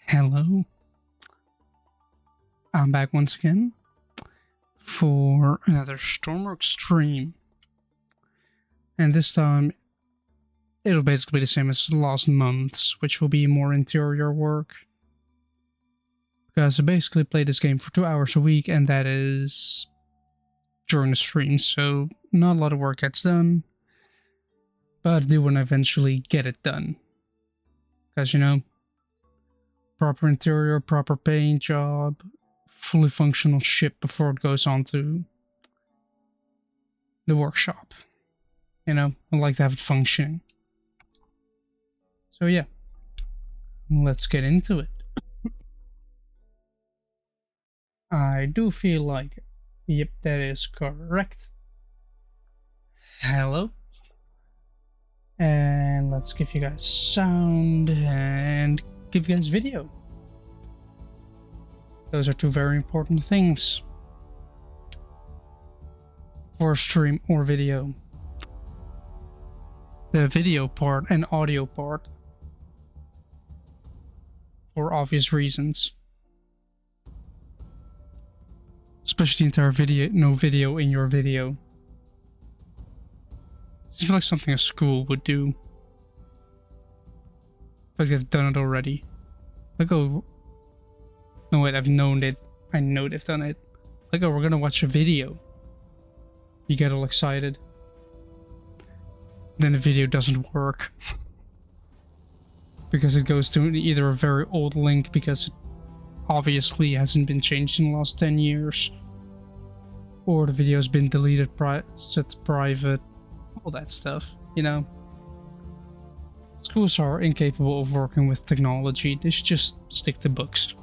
Hello, I'm back once again for another Stormworks stream, and this time it'll basically be the same as the last months, which will be more interior work, because I basically play this game for 2 hours a week, and that is during the stream, so not a lot of work gets done, but I do want to eventually get it done, because proper interior, proper paint job, fully functional ship before it goes on to the workshop. I like to have it functioning. So yeah, let's get into it. I do feel like it. Yep, that is correct. Hello. And let's give you guys sound and give you guys video. Those are two very important things for stream or video. The video part and audio part, for obvious reasons. Especially the entire video, no video in your video. Seems like something a school would do. Like they've done it already. Like, oh, no wait, I've known it. I know they've done it. Like, oh, we're gonna watch a video. You get all excited. Then the video doesn't work. Because it goes to either a very old link, because it obviously hasn't been changed in the last 10 years. Or the video's been deleted, set to private. All that stuff, Schools are incapable of working with technology. They should just stick to books.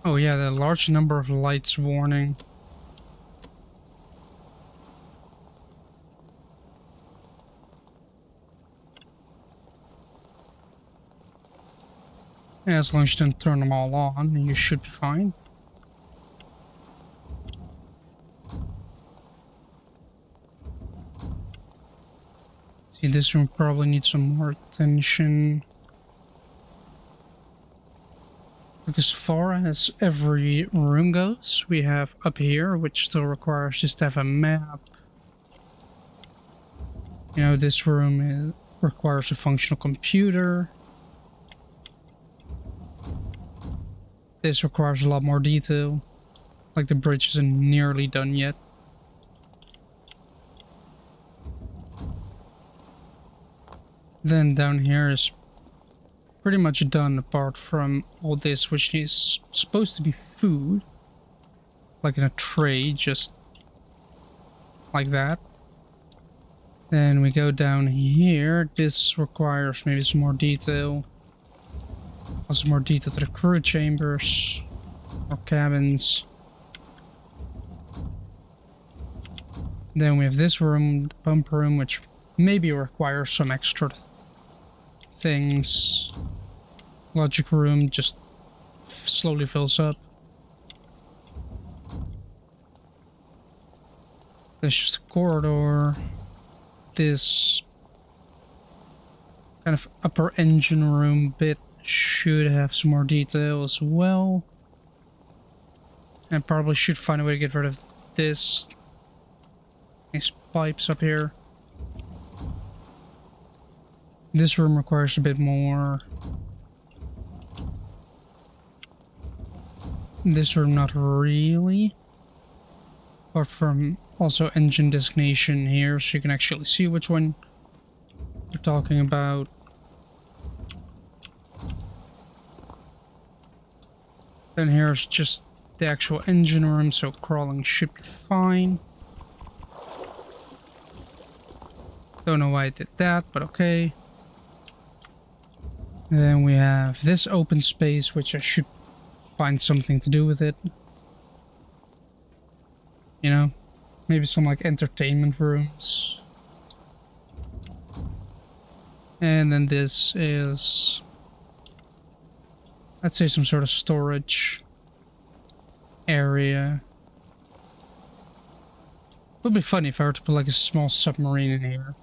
Oh yeah, the large number of lights warning. Yeah, as long as you don't turn them all on, you should be fine. See, this room probably needs some more attention. Look, as far as every room goes, we have up here, which still requires just to have a map. This room requires a functional computer. This requires a lot more detail. Like the bridge isn't nearly done yet. Then down here is pretty much done, apart from all this, which is supposed to be food. Like in a tray, just like that. Then we go down here. This requires maybe some more detail. Also more detail to the crew chambers or cabins. Then we have this room, the pump room, which maybe requires some extra things. Logic room just slowly fills up. There's just a corridor. This kind of upper engine room bit should have some more detail as well. And probably should find a way to get rid of these pipes up here. This room requires a bit more. This room not really. Apart from also engine designation here, so you can actually see which one we're talking about. Then here's just the actual engine room, so crawling should be fine. Don't know why I did that, but okay. And then we have this open space, which I should find something to do with it. Maybe some like entertainment rooms. And then this is, I'd say, some sort of storage area. Would be funny if I were to put like a small submarine in here.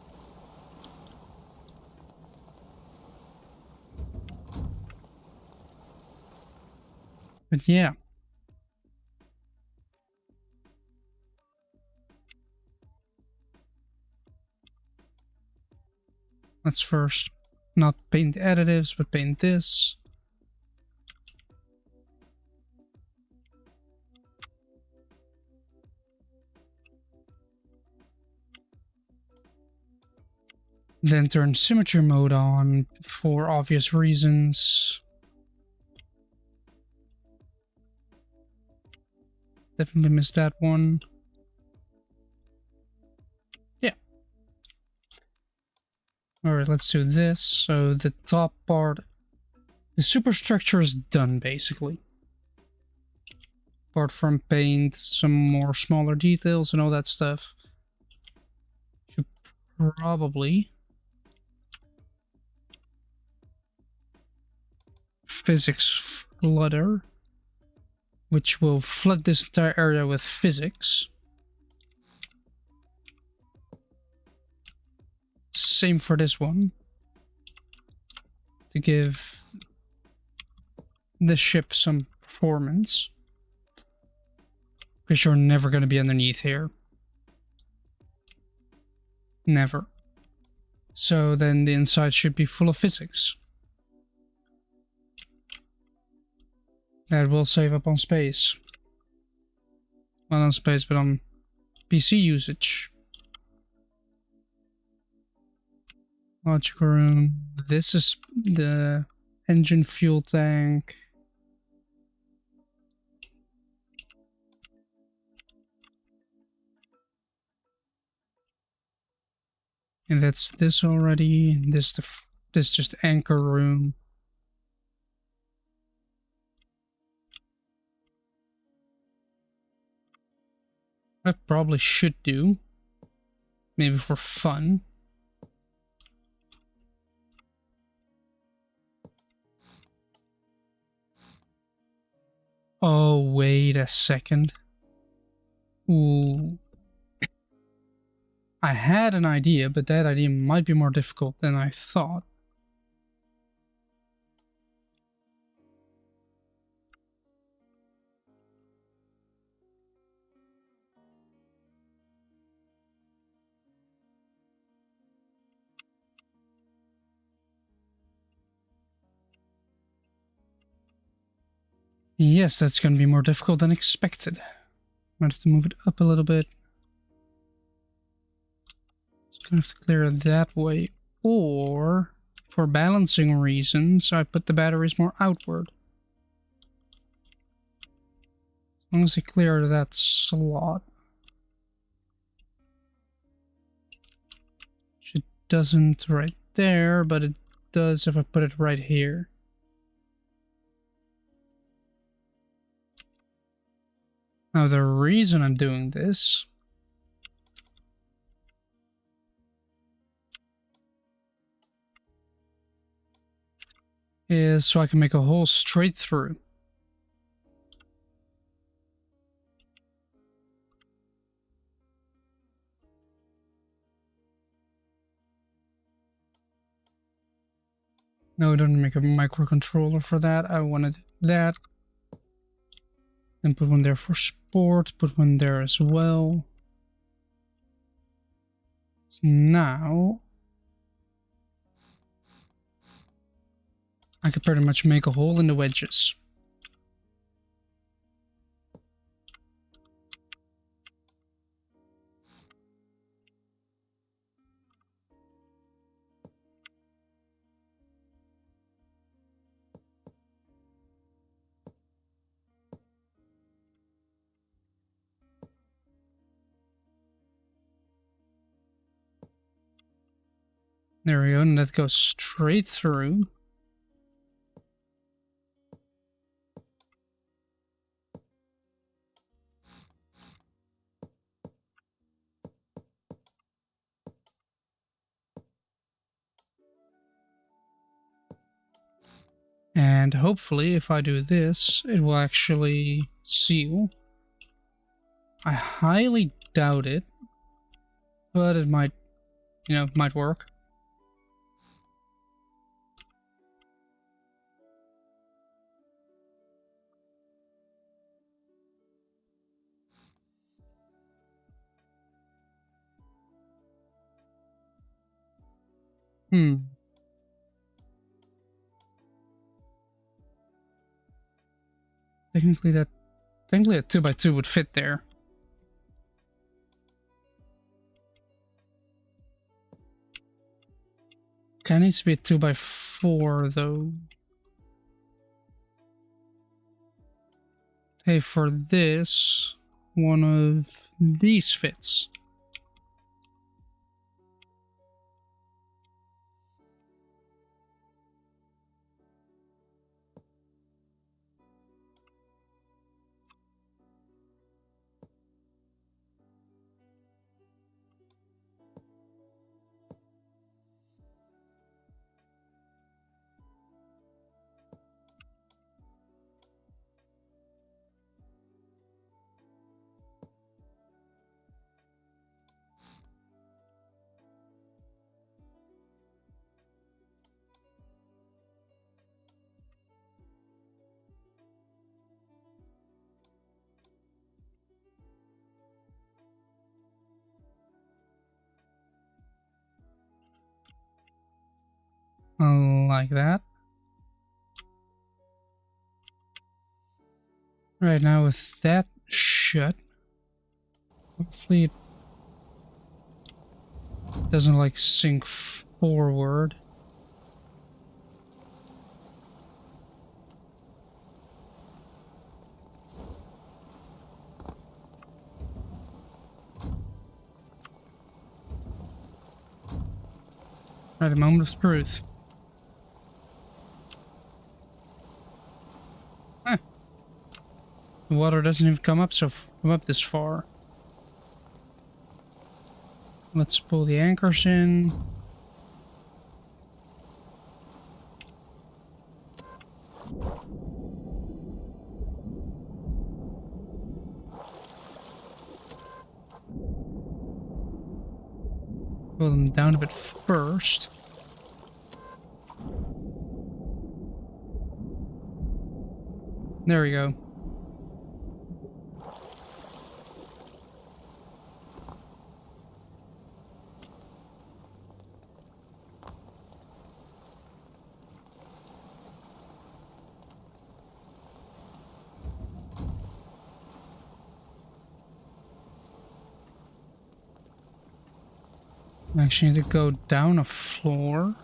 But yeah. Let's first not paint additives, but paint this. Then turn symmetry mode on for obvious reasons. Definitely missed that one. Yeah. Alright, let's do this. So the top part, the superstructure is done basically. Apart from paint, some more smaller details and all that stuff. Should probably physics floodder, which will flood this entire area with physics. Same for this one. To give the ship some performance. Because you're never going to be underneath here. Never. So then the inside should be full of physics. That will save up on space. Not on space, but on PC usage. Logic room. This is the engine fuel tank. And that's this already. This just anchor room. I probably should do. Maybe for fun. Oh, wait a second. Ooh. I had an idea, but that idea might be more difficult than I thought. Yes, that's going to be more difficult than expected. Might have to move it up a little bit. It's going to have to clear it that way. Or, for balancing reasons, I put the batteries more outward. As long as I clear that slot. It doesn't right there, but it does if I put it right here. Now the reason I'm doing this is so I can make a hole straight through. No, I don't make a microcontroller for that. I wanted that. Then put one there for sport, put one there as well. So now I could pretty much make a hole in the wedges. There we go, and that goes straight through. And hopefully, if I do this, it will actually seal. I highly doubt it, but it might, might work. Hmm. Technically a 2x2 would fit there. Okay, it needs to be a 2x4 though. Hey, for this, one of these fits. Like that. Right now with that shut, hopefully it doesn't like sink forward. Right, a moment of truth. Huh. The water doesn't even come up this far. Let's pull the anchors in. Pull them down a bit first. There we go. I actually need to go down a floor.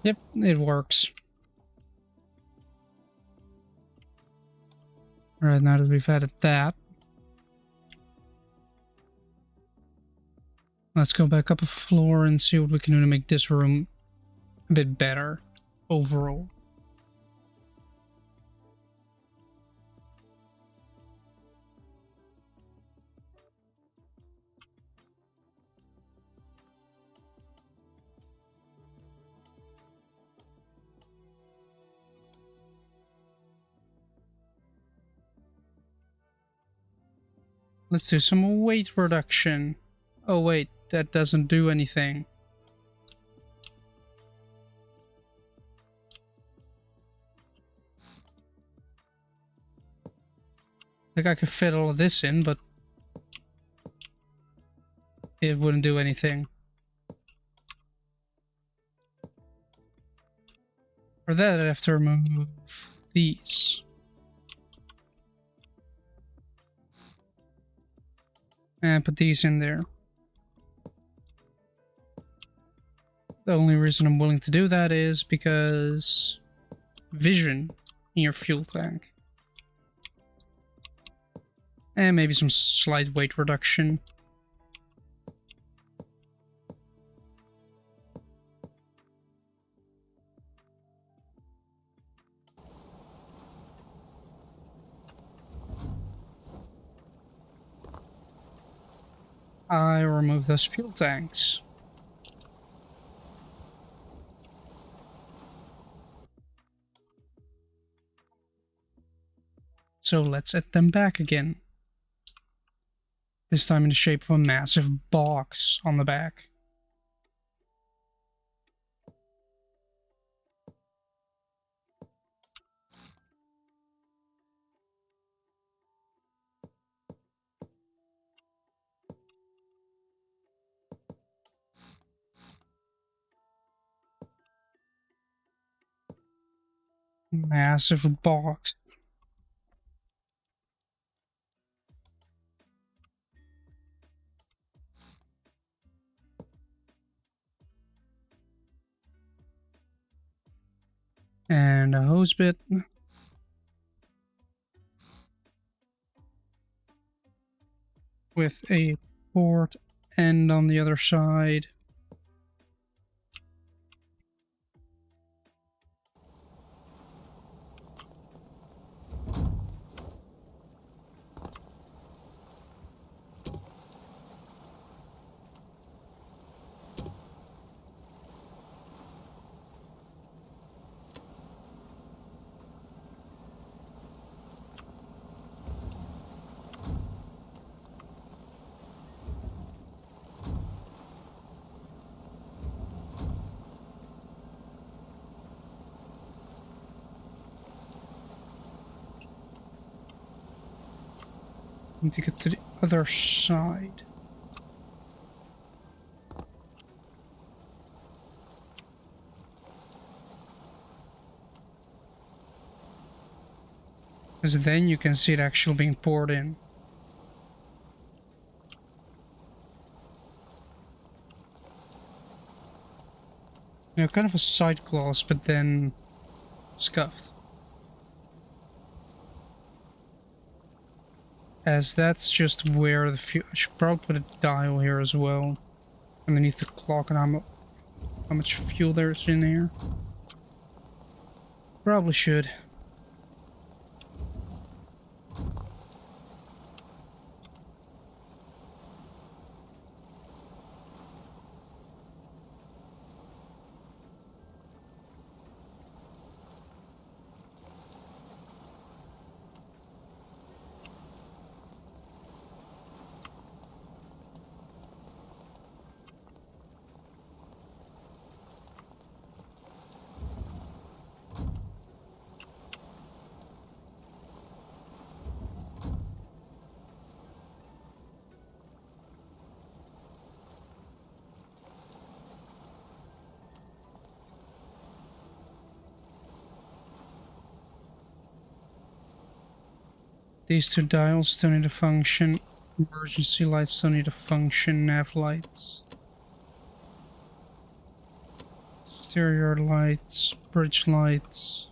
Yep, it works. Alright, now that we've added that, let's go back up a floor and see what we can do to make this room a bit better overall. Let's do some weight reduction. Oh wait, that doesn't do anything. Like I could fit all of this in, but it wouldn't do anything. For that, I'd have to remove these. And put these in there. The only reason I'm willing to do that is because vision in your fuel tank. And maybe some slight weight reduction. I remove those fuel tanks. So let's add them back again. This time in the shape of a massive box on the back. Massive box. And a hose bit. With a port end on the other side. Need to get to the other side. Because then you can see it actually being poured in. You know, kind of a side gloss, but then scuffed. As that's just where the fuel... I should probably put a dial here as well. Underneath the clock and how much fuel there's in here. Probably should. These two dials still need to function. Emergency lights still need to function. Nav lights. Exterior lights. Bridge lights.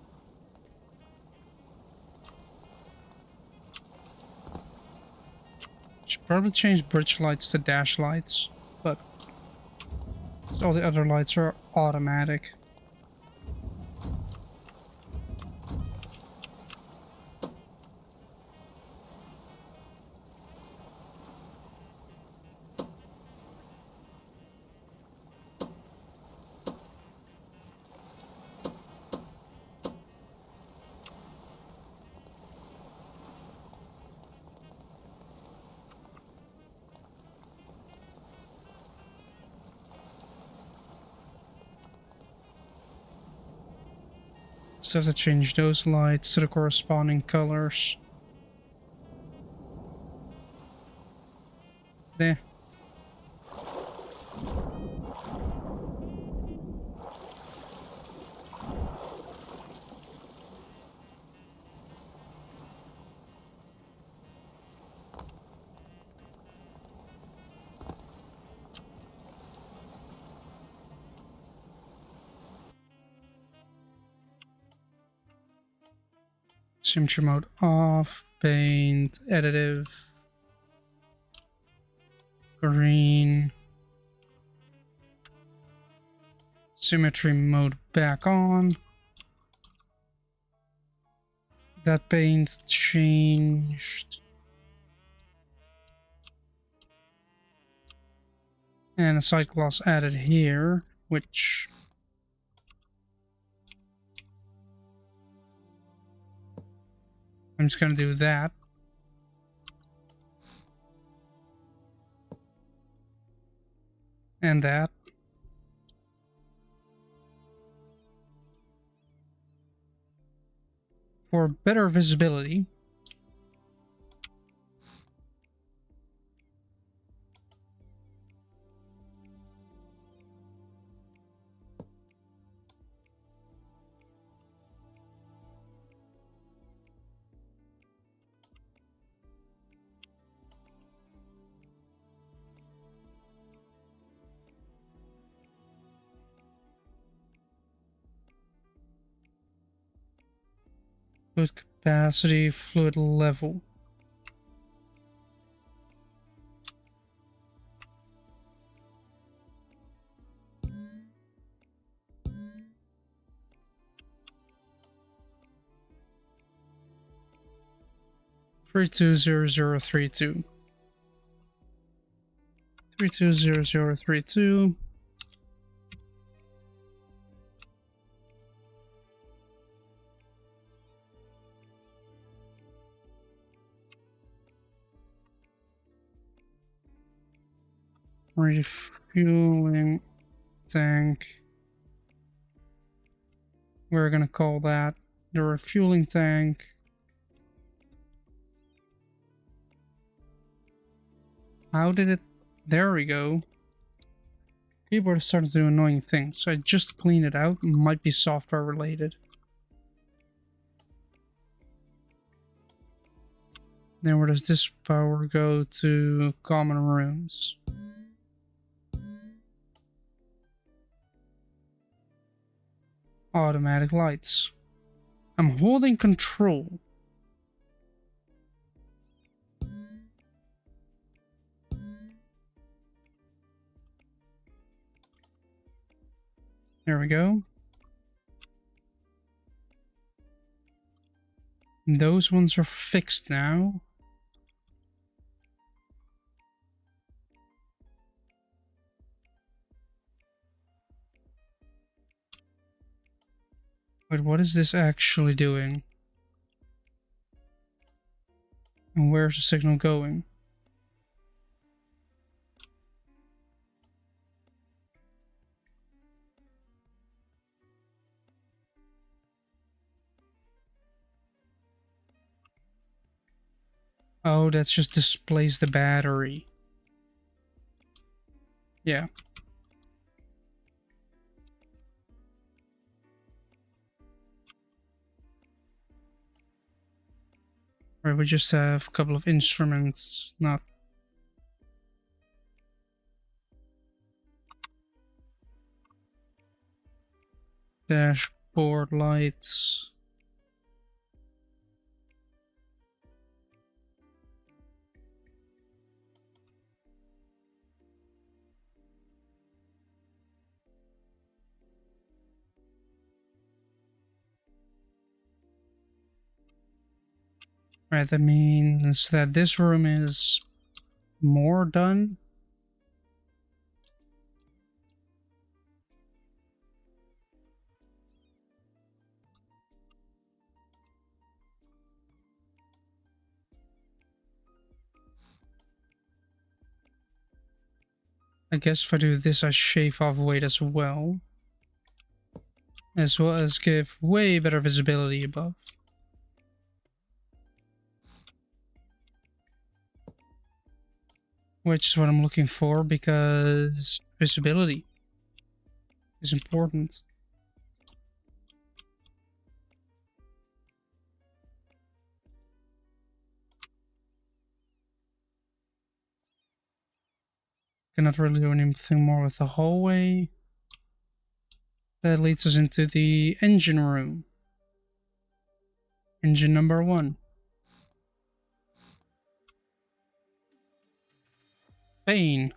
Should probably change bridge lights to dash lights, but all the other lights are automatic. So I have to change those lights to the corresponding colors. There. Symmetry mode off, paint, additive, green, symmetry mode back on. That paint changed. And a side gloss added here, which I'm just gonna do that. And that. For better visibility. Fluid capacity, fluid level. Three two zero zero 32. 320032. Refueling tank. We're gonna call that the refueling tank. How did it? There we go. Keyboard started to do annoying things, so I just cleaned it out. Might be software related. Then where does this power go? To common rooms. Automatic lights. I'm holding control. There we go. Those ones are fixed now. But what is this actually doing? And where's the signal going? Oh, that just displays the battery. Yeah. Right, we just have a couple of instruments, not... Dashboard lights. Right, that means that this room is more done. I guess if I do this, I shave off weight as well. As well as give way better visibility above. Which is what I'm looking for, because visibility is important. Cannot really do anything more with the hallway. That leads us into the engine room. Engine number 1. Pain.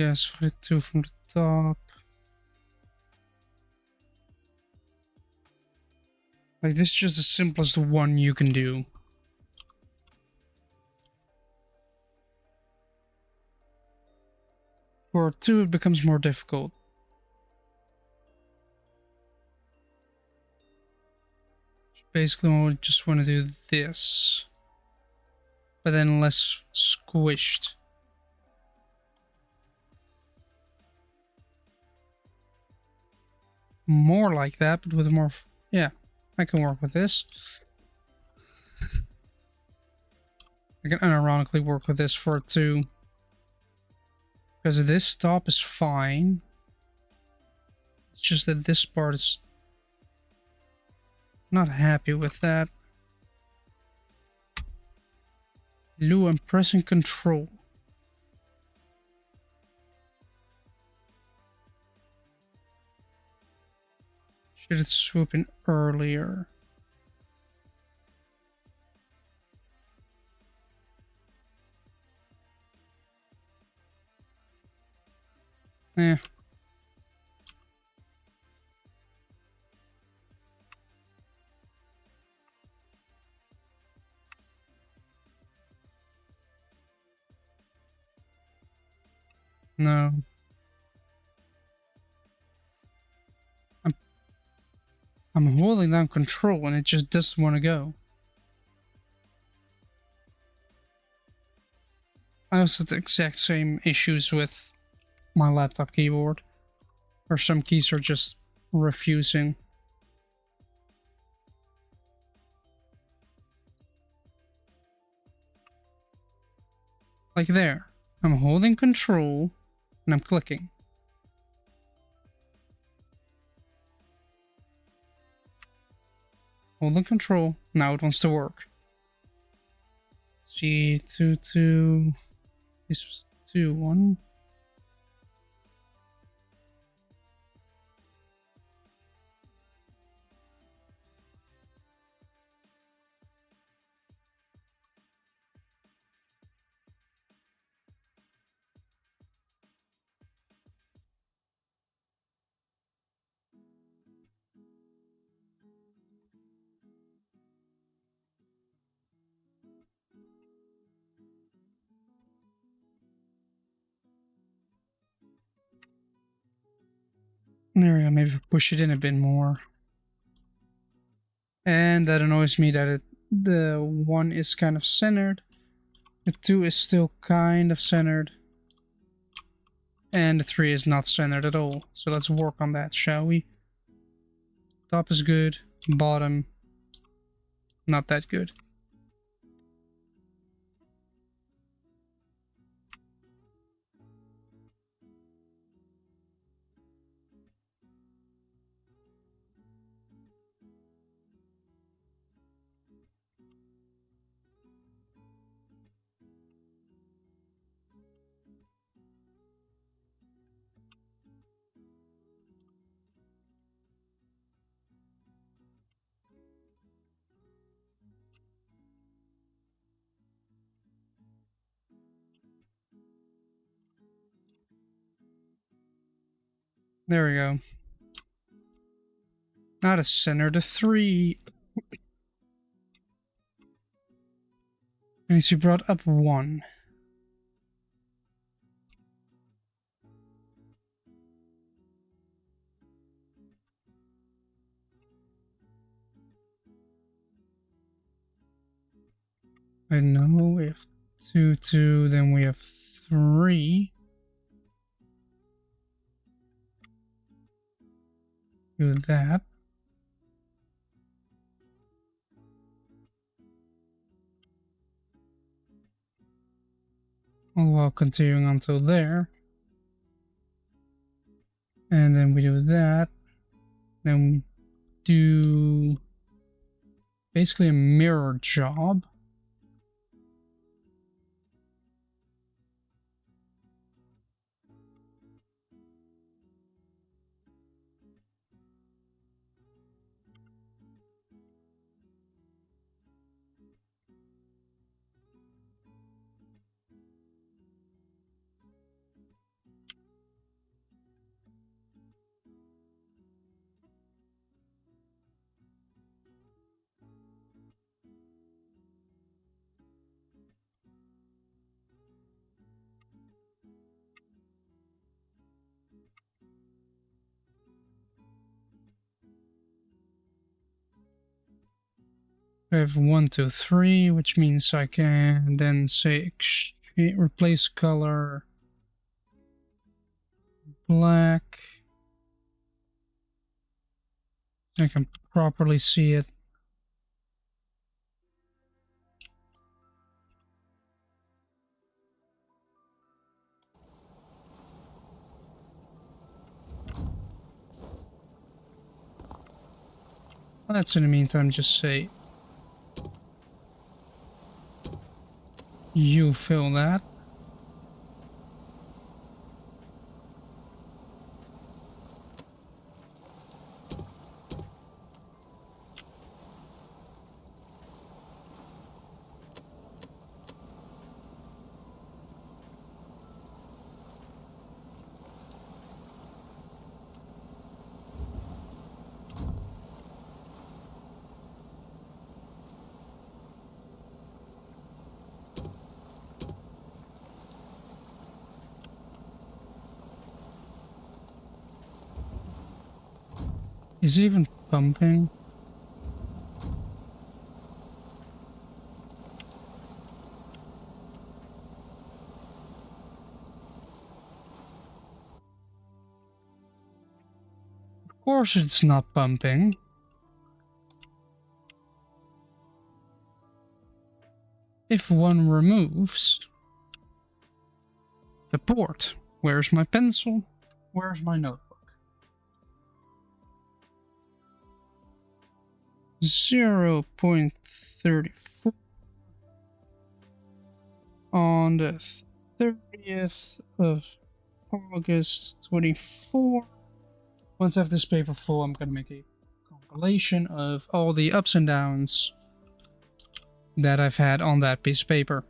Yes, 42 from the top. Like, this is just the simplest one you can do. For 2, it becomes more difficult. Basically, I just want to do this. But then less squished. More like that, but with more... Yeah, I can work with this. I can unironically work with this for 2. Because this top is fine. It's just that this part is... not happy with that. Lou, I'm pressing control. Should it swoop in earlier? Eh. No. I'm holding down control and it just doesn't want to go. I also have the exact same issues with my laptop keyboard. Or some keys are just refusing. Like there. I'm holding control and I'm clicking. Holding control. Now it wants to work. G2, 2. This was 2, 1. There we go. Maybe push it in a bit more. And that annoys me that the 1 is kind of centered. The 2 is still kind of centered. And the 3 is not centered at all. So let's work on that, shall we? Top is good. Bottom, not that good. There we go. Not a center, the 3. And she brought up 1. I know we have 2, 2, then we have 3. Do that. All while continuing until there. And then we do that. Then we do basically a mirror job. I have 1, 2, 3, which means I can then say replace color black. I can properly see it. Let's in the meantime just say you fill that. Is it even pumping? Of course it's not pumping. If one removes the port, where's my pencil? Where's my notebook? 0.34 on the 30th of August 24. Once I have this paper full, I'm gonna make a compilation of all the ups and downs that I've had on that piece of paper.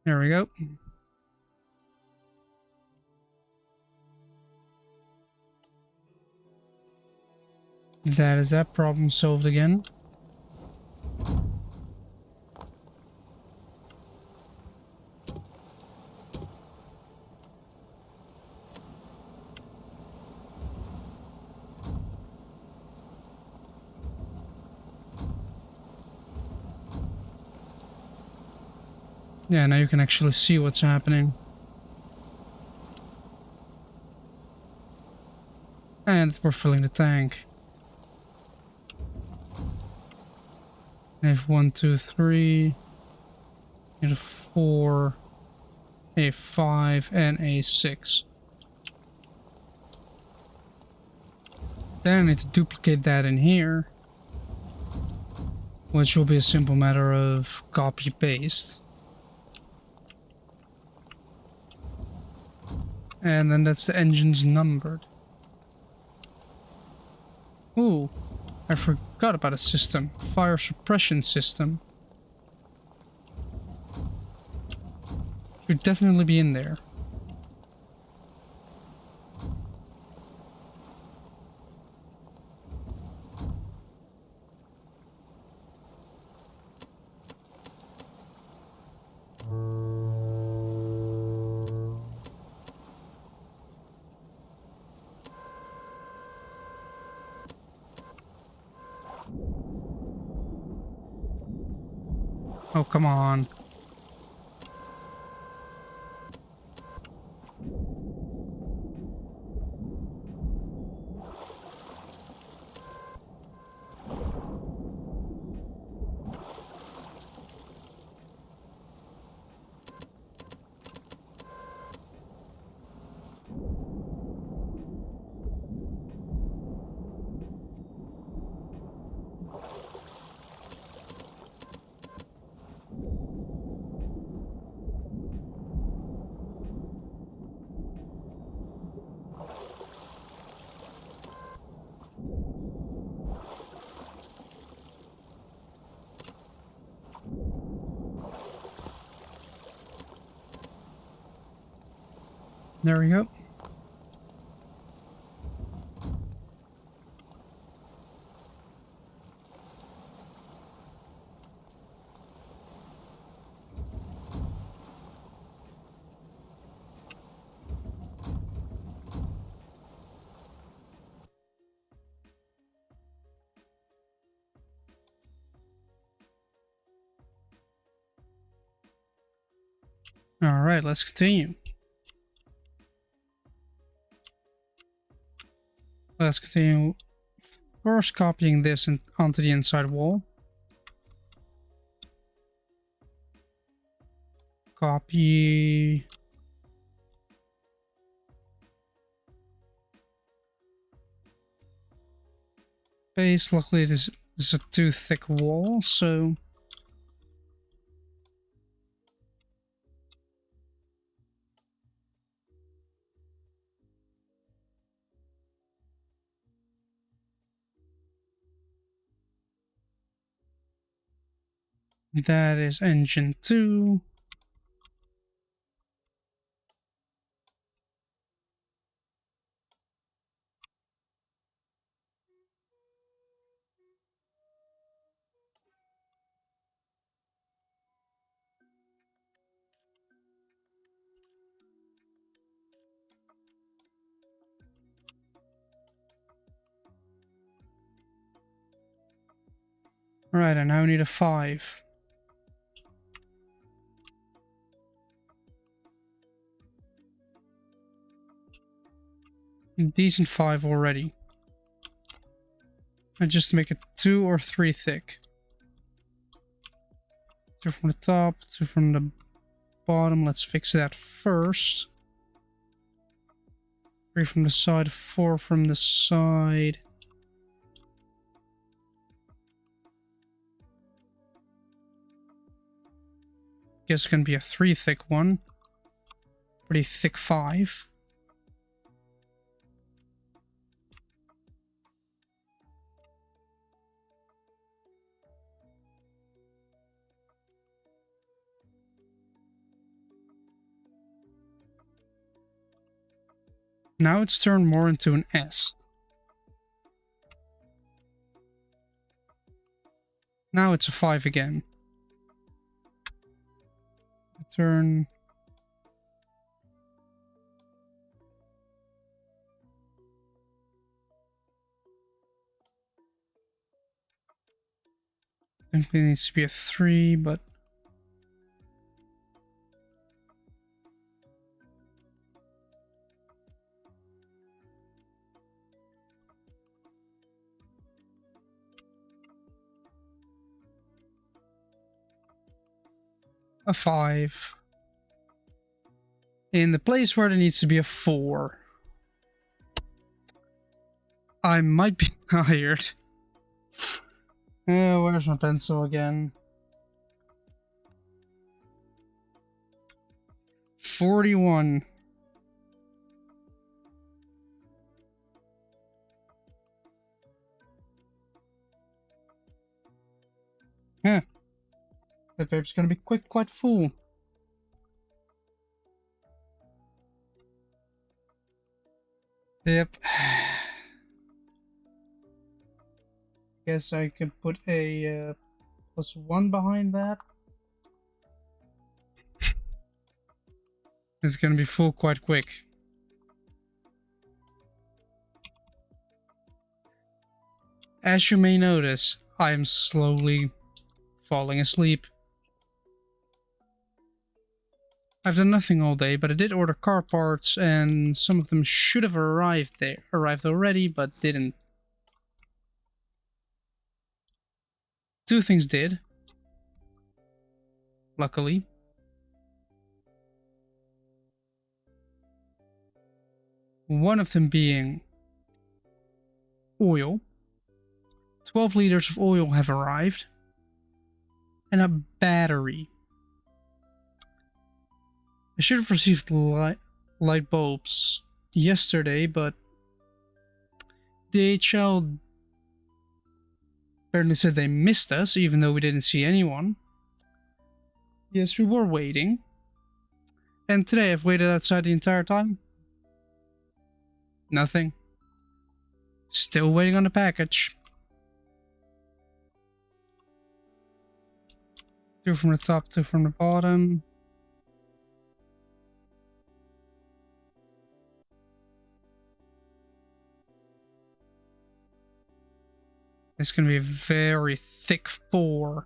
There we go. That is that problem solved again. Yeah, now you can actually see what's happening. And we're filling the tank. I have 1, 2, 3, and a 4, a 5, and a 6. Then I need to duplicate that in here, which will be a simple matter of copy-paste. And then that's the engines numbered. Ooh, I forgot about a system. Fire suppression system. Should definitely be in there. Oh, come on. There we go. Alright, let's continue. Let's continue first copying this onto the inside wall. Copy. Paste. Luckily this is a too thick wall, so that is engine 2. Right, and now we need a 5. Decent 5 already. And just to make it 2 or 3 thick. 2 from the top, 2 from the bottom. Let's fix that first. 3 from the side, 4 from the side. Guess it's gonna be a 3 thick one. Pretty thick 5. Now it's turned more into an S. Now it's a 5 again. Turn. I think it needs to be a 3, but a 5. In the place where there needs to be a 4. I might be tired. Where's my pencil again? 41. Yeah. That paper's gonna be quite full. Yep. Guess I can put a +1 behind that. It's gonna be full quite quick. As you may notice, I am slowly falling asleep. I've done nothing all day, but I did order car parts, and some of them should have arrived already, but didn't. 2 things did. Luckily. One of them being oil. 12 liters of oil have arrived. And a battery. I should have received light bulbs yesterday, but DHL apparently said they missed us, even though we didn't see anyone. Yes, we were waiting. And today I've waited outside the entire time. Nothing. Still waiting on the package. 2 from the top, 2 from the bottom. It's gonna be a very thick 4.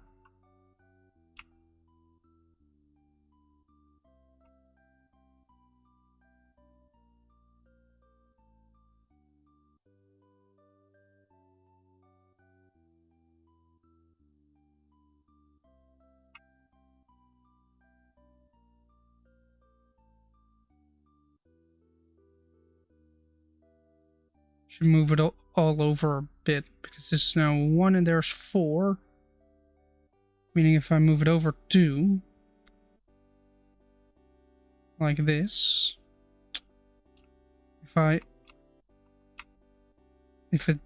Should move it all over a bit, because this is now 1 and there's 4. Meaning if I move it over 2, like this, if it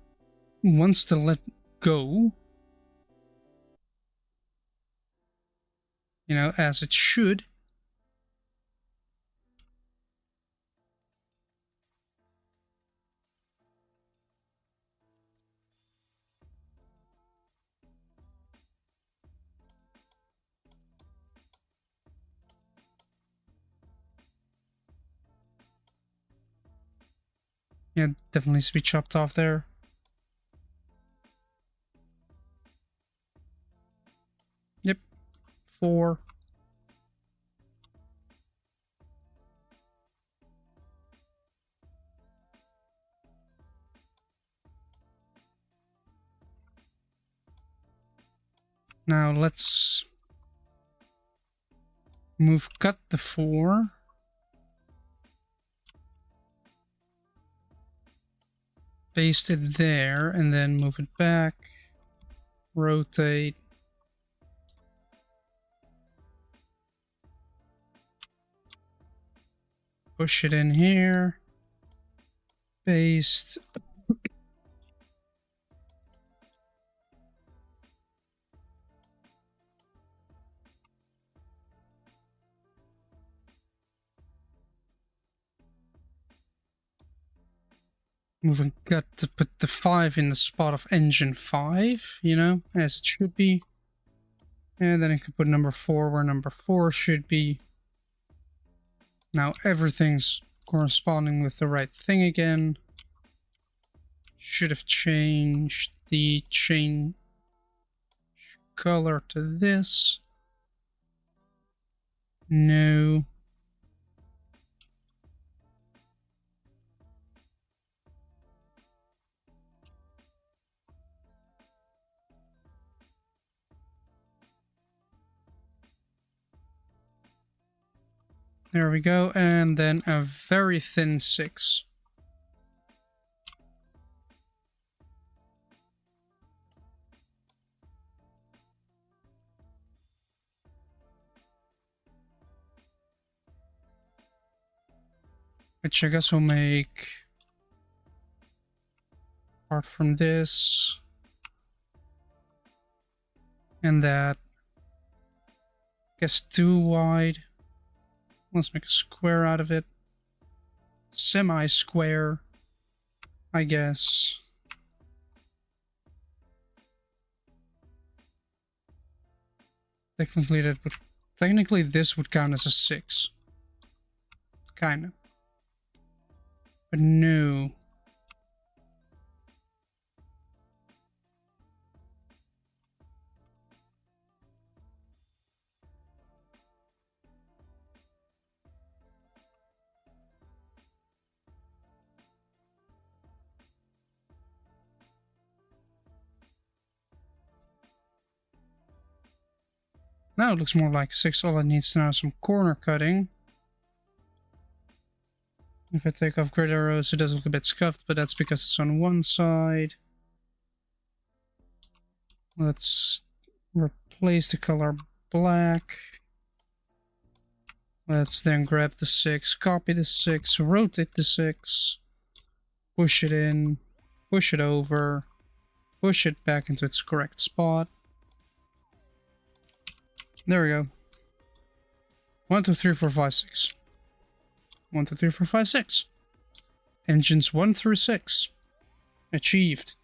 wants to let go, you know, as it should, yeah, definitely needs to be chopped off there. Yep, 4. Now let's cut the 4. Paste it there and then move it back. Rotate. Push it in here. Paste. Moving cut to put the 5 in the spot of engine 5, you know, as it should be. And then I can put number 4 where number 4 should be. Now everything's corresponding with the right thing again. Should have changed the chain color to this. No. There we go, and then a very thin 6. Which I guess will make, apart from this, and that, I guess 2 wide. Let's make a square out of it. Semi-square, I guess. Technically this would count as a 6. Kinda. But no. Now it looks more like 6. All it needs now is some corner cutting. If I take off grid arrows, it does look a bit scuffed, but that's because it's on one side. Let's replace the color black. Let's then grab the 6, copy the 6, rotate the 6, push it in, push it over, push it back into its correct spot. There we go. 1, 2, 3, 4, 5, 6. 1, 2, 3, 4, 5, 6. Engines 1 through 6. Achieved.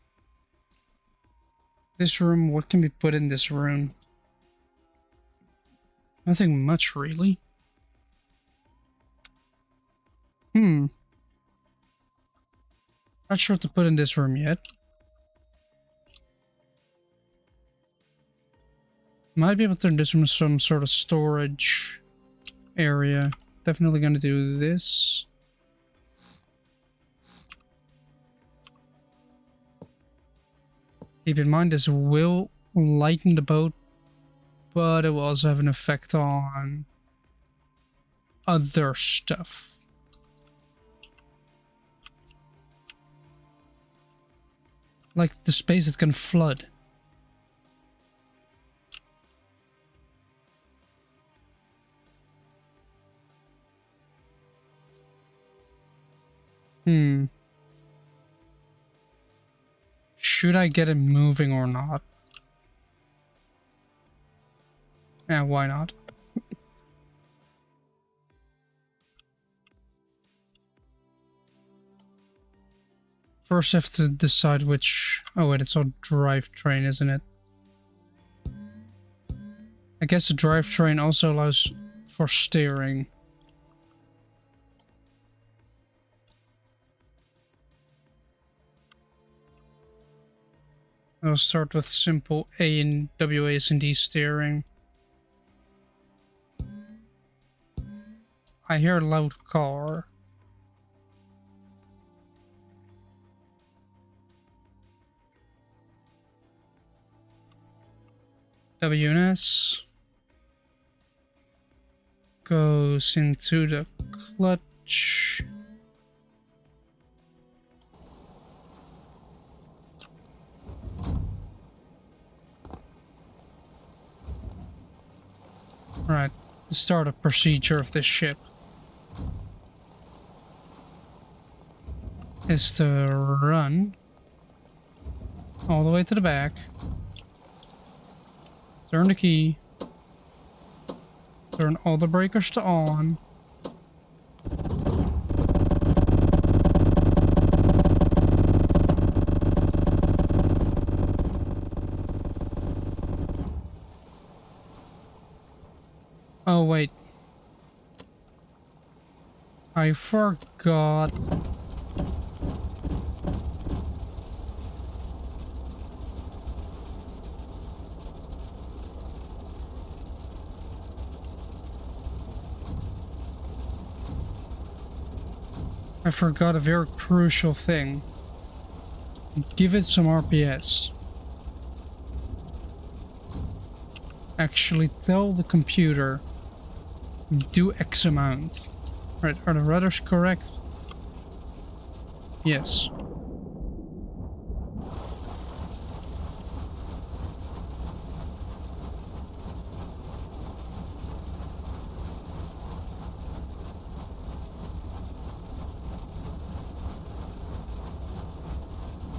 This room, what can be put in this room? Nothing much, really. Not sure what to put in this room yet. Might be able to turn this room into some sort of storage area. Definitely gonna do this. Keep in mind this will lighten the boat, but it will also have an effect on other stuff. like the space that can flood. Should I get it moving or not? Yeah, why not? First I have to decide which... Oh wait, it's a drivetrain, isn't it? I guess the drivetrain also allows for steering. I'll start with simple A and WASD steering. I hear a loud car. WNS goes into the clutch. Right, the startup procedure of this ship is to run all the way to the back, turn the key, turn all the breakers to on, oh wait, I forgot. I forgot a very crucial thing. Give it some RPS. Actually tell the computer do X amount. Right, are the rudders correct? Yes.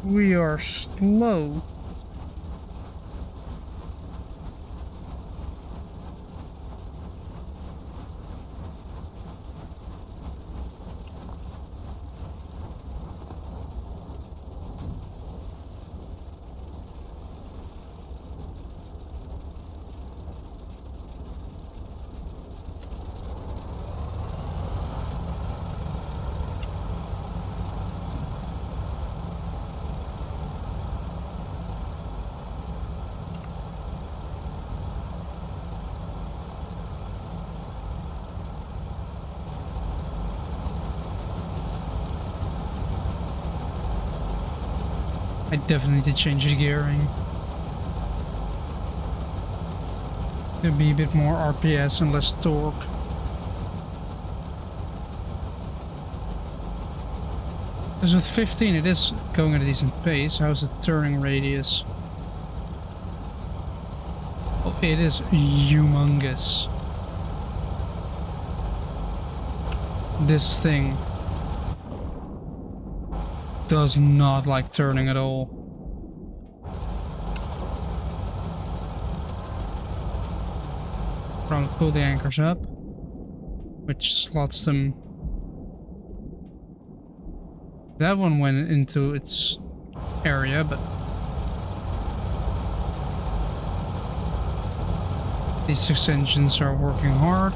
We are slow. I definitely need to change the gearing. There'll be a bit more RPS and less torque. Because with 15 it is going at a decent pace. How's the turning radius? Oh, it is humongous. This thing does not like turning at all. I'll pull the anchors up, which slots them. That one went into its area, but these 6 engines are working hard.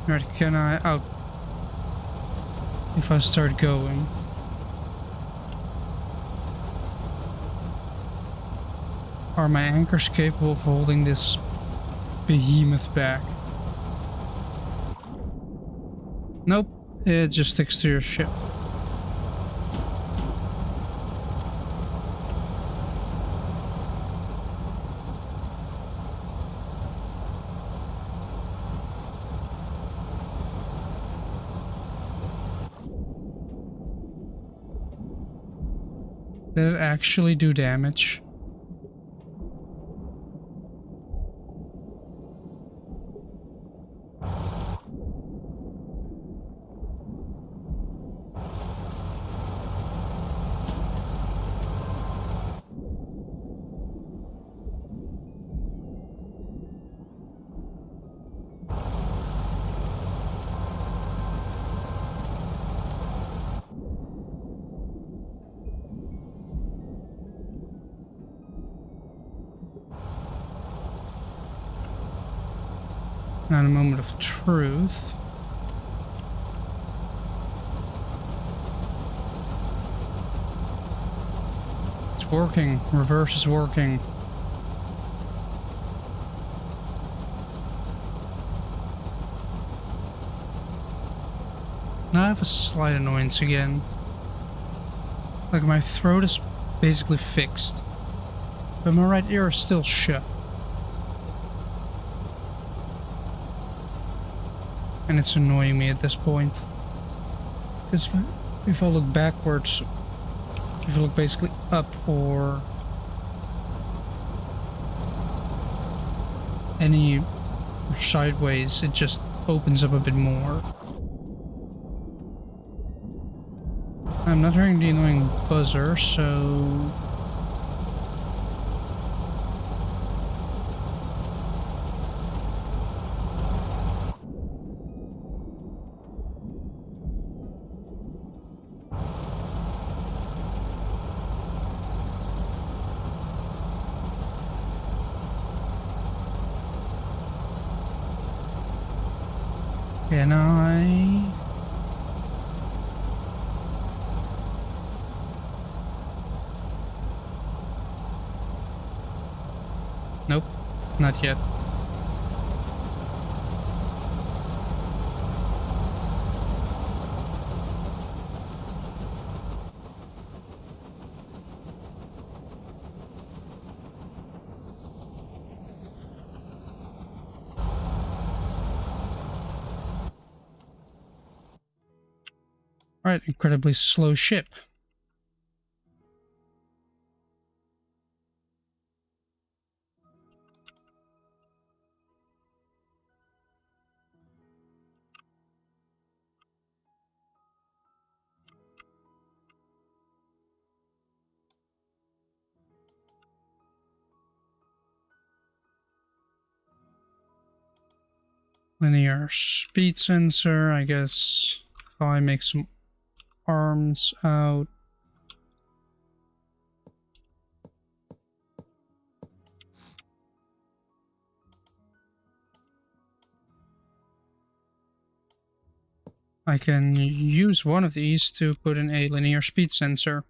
Right, can I out if I start going? Are my anchors capable of holding this behemoth back? Nope, it just sticks to your ship. Did it actually do damage? Not a moment of truth. It's working. Reverse is working. Now I have a slight annoyance again. Like my throat is basically fixed, but my right ear is still shut. And it's annoying me at this point. Because if I look backwards, if I look basically up or any sideways, it just opens up a bit more. I'm not hearing the annoying buzzer, so... Can I... Nope, not yet. Alright, incredibly slow ship. Linear speed sensor, I guess. If I make some arms out. I can use one of these to put in a linear speed sensor.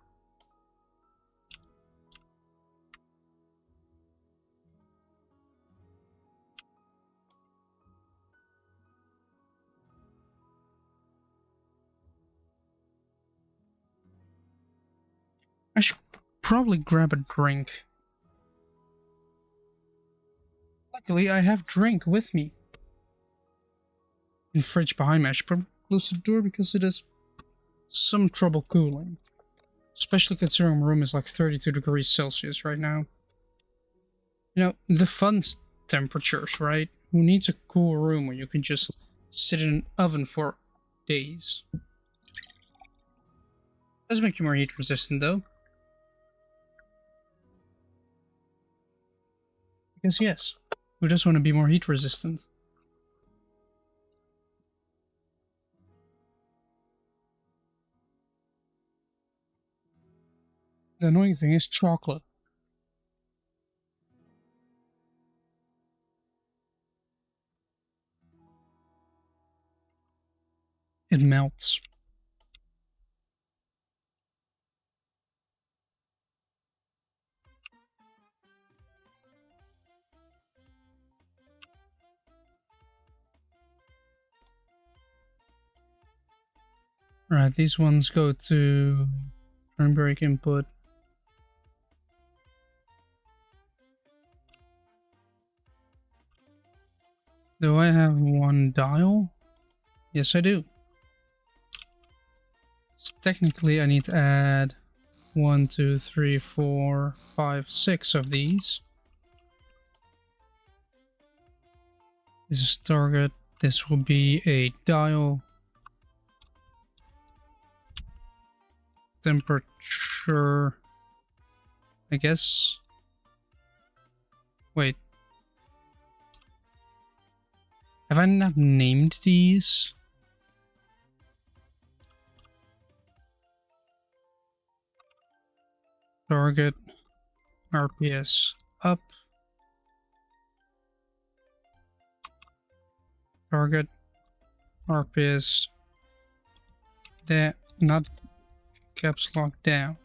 I should probably grab a drink. Luckily, I have drink with me. In fridge behind me. I should probably close the door because it is some trouble cooling. Especially considering my room is like 32 degrees Celsius right now. You know, the fun temperatures, right? Who needs a cool room where you can just sit in an oven for days? Does make you more heat resistant though. Because yes, who does want to be more heat resistant? The annoying thing is chocolate. It melts. Right, these ones go to turn brake input. Do I have one dial? Yes, I do. So technically, I need to add 1, 2, 3, 4, 5, 6 of these. This is target. This will be a dial. Temperature. I guess. Wait. Have I not named these? Target. RPS up. Target. RPS. That not caps lock down.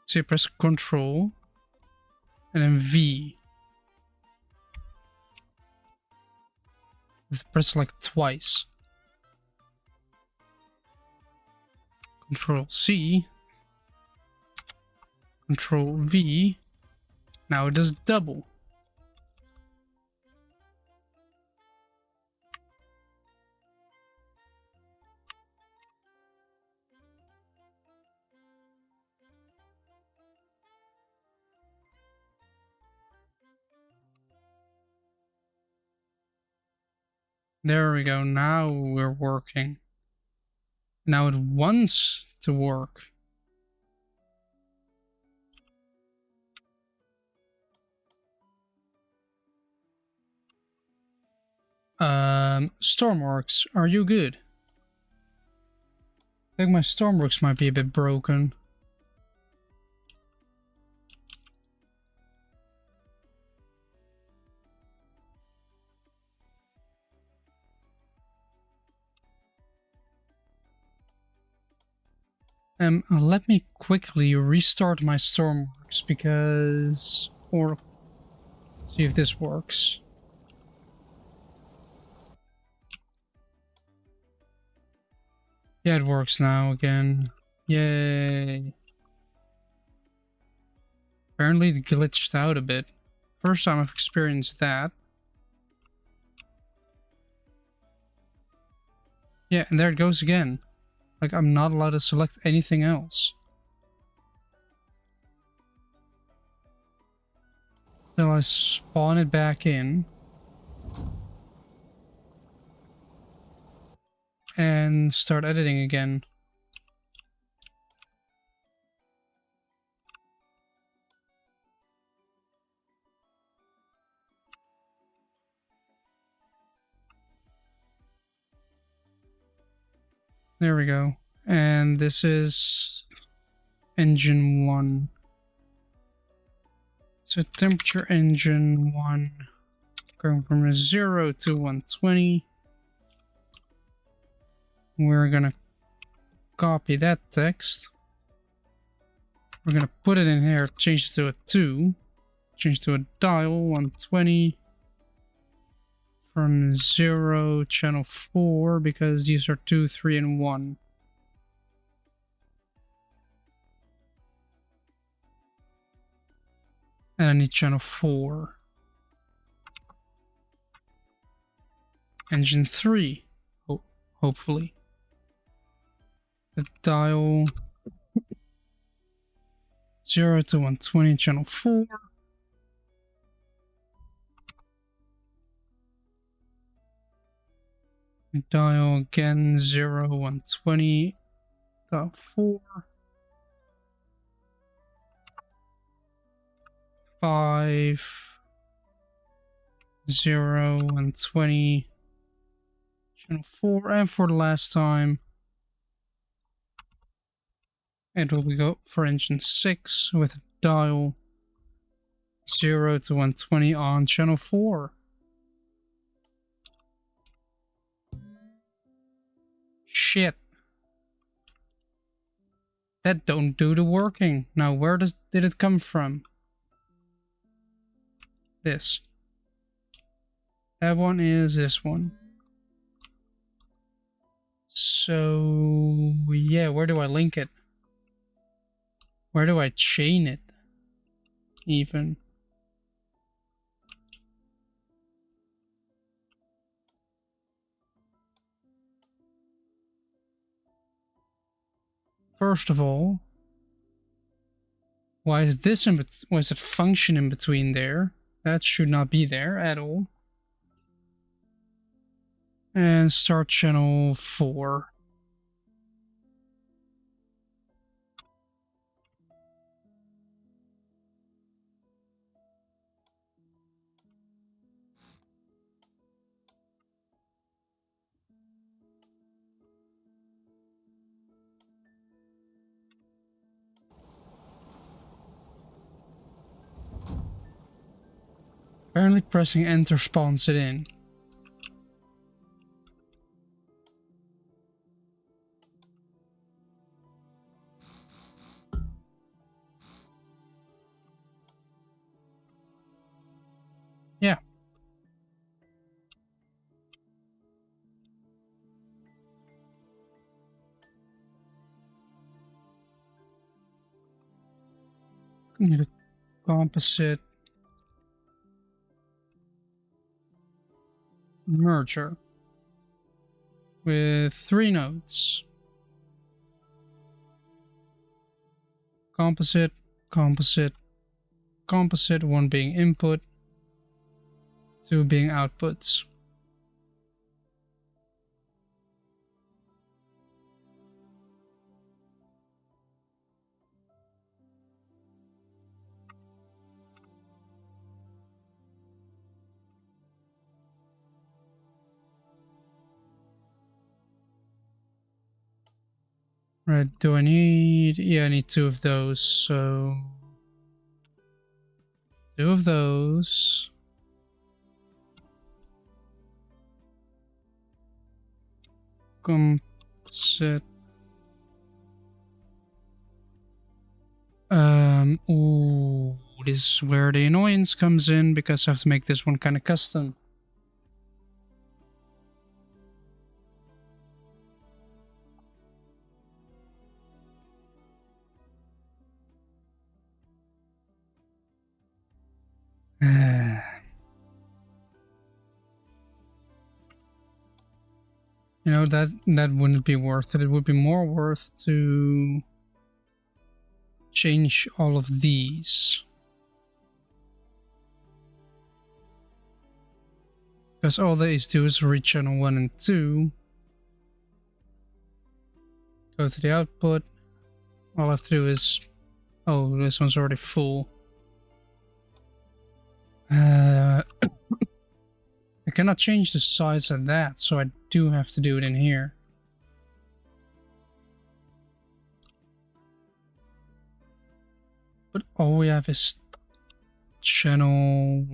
So you press Control and then V. Press like twice. Control C. Control V. Now it does double. There we go. Now we're working. Now it wants to work. Stormworks, are you good? I think my Stormworks might be a bit broken. Let me quickly restart my Stormworks because... or see if this works. Yeah, it works now again. Yay. Apparently it glitched out a bit. First time I've experienced that. Yeah, and there it goes again. Like, I'm not allowed to select anything else. Then I spawn it back in. And start editing again. There we go. And this is engine 1. So temperature engine 1 going from 0 to 120. We're gonna copy that text. We're gonna put it in here, change it to a 2. Change to a dial 120. From 0, channel 4, because these are 2, 3, and 1. And I need channel 4. Engine 3, hopefully. The dial 0 to 120, channel 4. Dial again 0, 120, dial 4. 5, 0, 120, channel 4, and for the last time, it will go for engine 6 with a dial 0 to 120 on channel 4. Shit. That don't do the working. Now where did it come from? This. That one is this one. So yeah, where do I link it? Where do I chain it? Even. First of all, why is this in why is it function in between there? That should not be there at all. And start channel 4. Apparently pressing enter spawns it in. Yeah. Need a composite merger with 3 nodes. Composite, composite, composite, 1 being input, 2 being outputs. Right, do I need... Yeah, I need 2 of those, so... 2 of those. Composite. Ooh, this is where the annoyance comes in, because I have to make this one kind of custom. You know, that wouldn't be worth it. It would be more worth to change all of these. Because all these do is read channel 1 and 2. Go to the output. All I have to do is... Oh, this one's already full. I cannot change the size of that, so I do have to do it in here. But all we have is channel...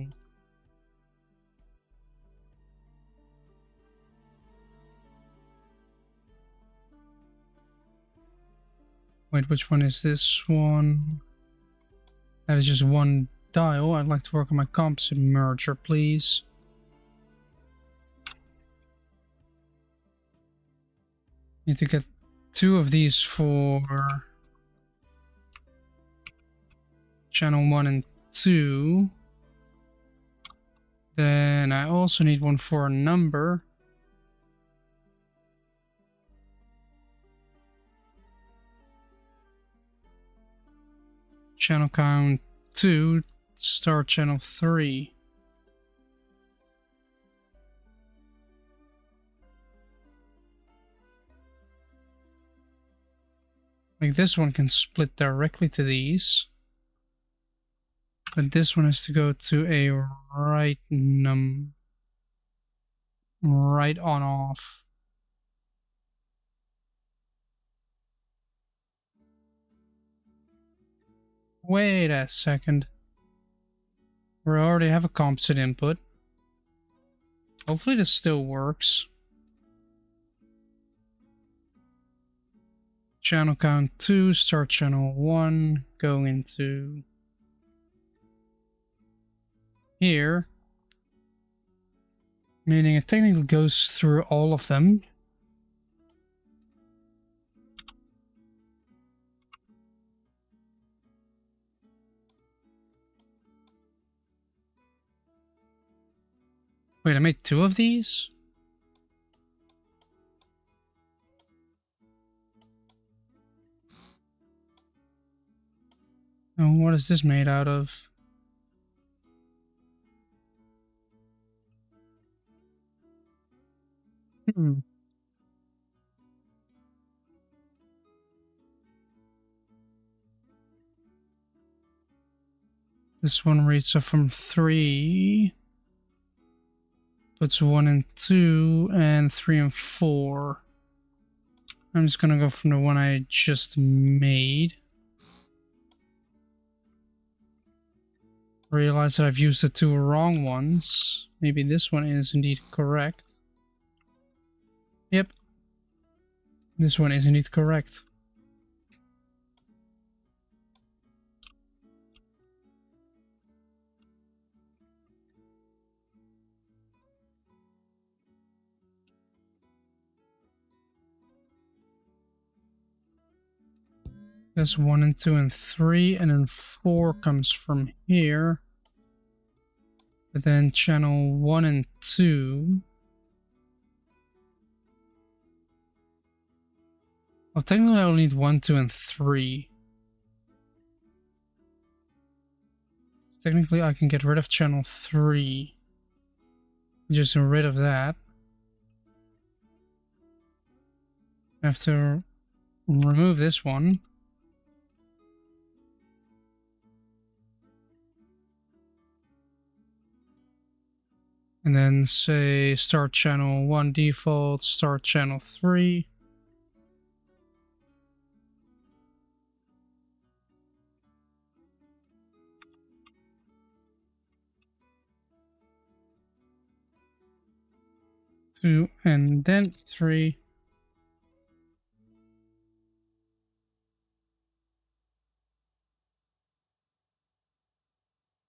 Wait, which one is this one? That is just 1 dial. I'd like to work on my composite merger, please. Need to get 2 of these for channel 1 and 2. Then I also need 1 for a number. Channel count 2, start channel 3. Like this one can split directly to these. But this one has to go to a right on off. Wait a second. We already have a composite input. Hopefully this still works. Channel count 2, start channel 1, go into here, meaning it technically goes through all of them. Wait, I made 2 of these? Oh, what is this made out of? Hmm. This one reads up from 3. Puts 1 and 2, and 3 and 4. I'm just gonna go from the one I just made. Realize that I've used the 2 wrong ones. Maybe this one is indeed correct. Yep. This one is indeed correct. That's 1 and 2 and 3, and then 4 comes from here. But then channel 1 and 2. Well, technically I only need 1, 2, and 3. Technically I can get rid of channel 3. Just get rid of that. I have to remove this one. And then say start channel 1 default, start channel 3. Two and then 3.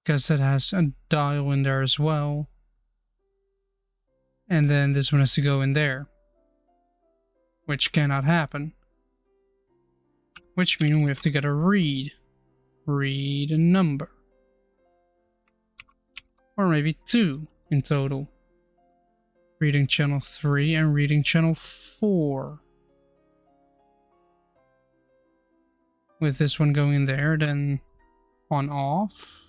Because it has a dial in there as well. And then this one has to go in there, which cannot happen. Which means we have to get a read a number, or maybe 2 in total. Reading channel 3 and reading channel 4. With this one going in there, then on off.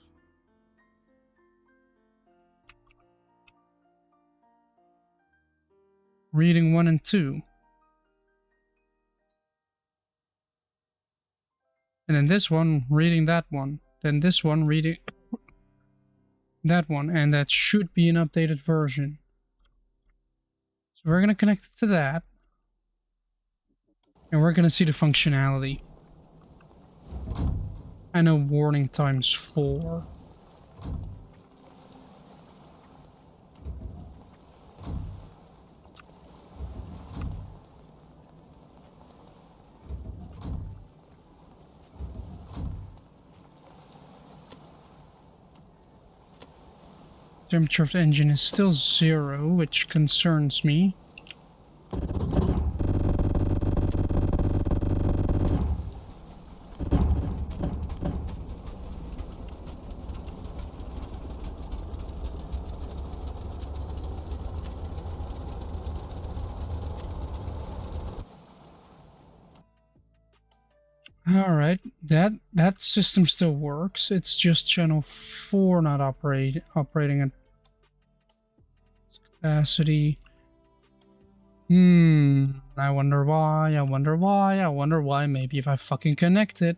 Reading 1 and 2. And then this one reading that one. Then this one reading that one. And that should be an updated version. So we're going to connect it to that. And we're going to see the functionality. I know warning times 4. Temperature of the engine is still 0, which concerns me. Alright, that system still works. It's just channel 4 not operating at capacity. I wonder why. Maybe if I fucking connect it.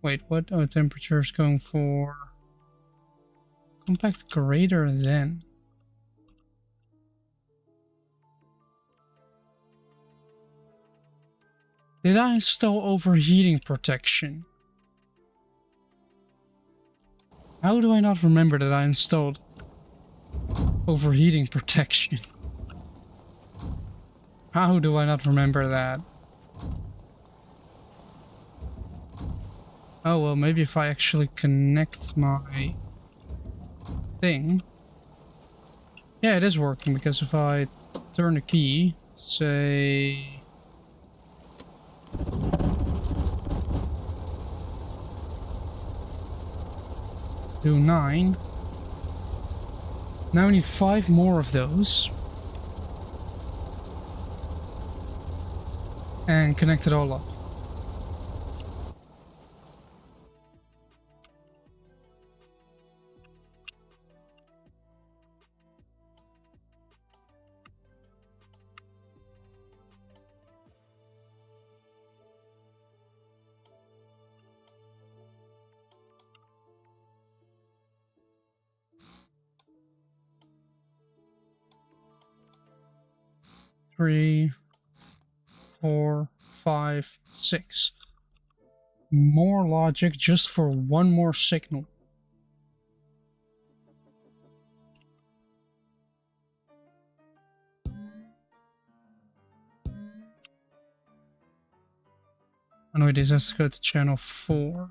Wait, what? Oh, temperature is going for compact greater than. Did I install overheating protection? How do I not remember that I installed overheating protection? How do I not remember that? Oh, well, maybe if I actually connect my thing. Yeah, it is working, because if I turn the key, say... do 9. Now we need 5 more of those. And connect it all up. Three, 4, 5, 6. More logic just for one more signal. Anyway, this has to go to channel 4.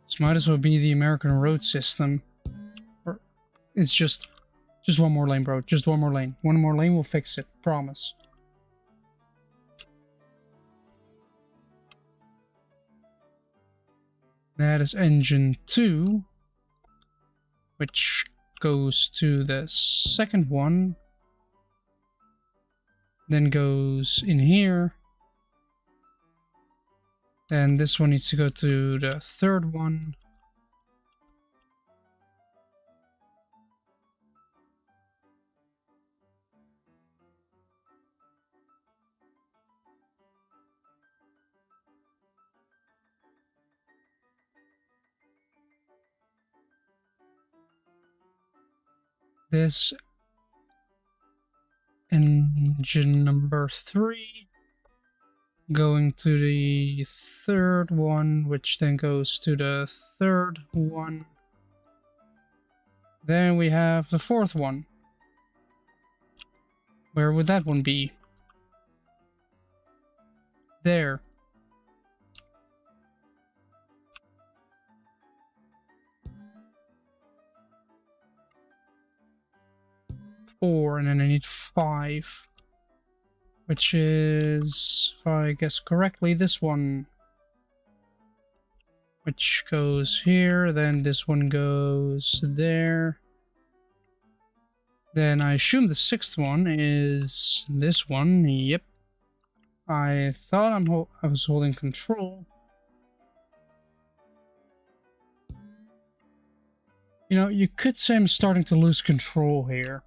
This might as well be the American road system. Or it's just one more lane, bro. Just one more lane. One more lane will fix it. Promise. That is engine 2, which goes to the second one, then goes in here, and this one needs to go to the third one. This engine number 3 going to the third one, which then goes to the third one. Then we have the fourth one. Where would that one be? There. Four, and then I need 5. Which is, if I guess correctly, this one. Which goes here, then this one goes there. Then I assume the 6th one is this one. Yep. I thought I was holding control. You know, you could say I'm starting to lose control here.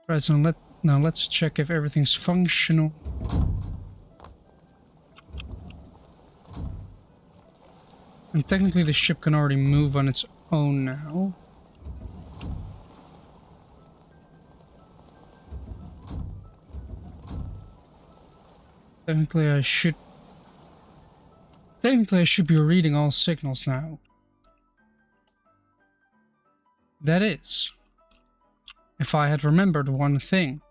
Right, so now let's check if everything's functional. And technically the ship can already move on its own now. Technically I should be reading all signals now. That is, if I had remembered one thing.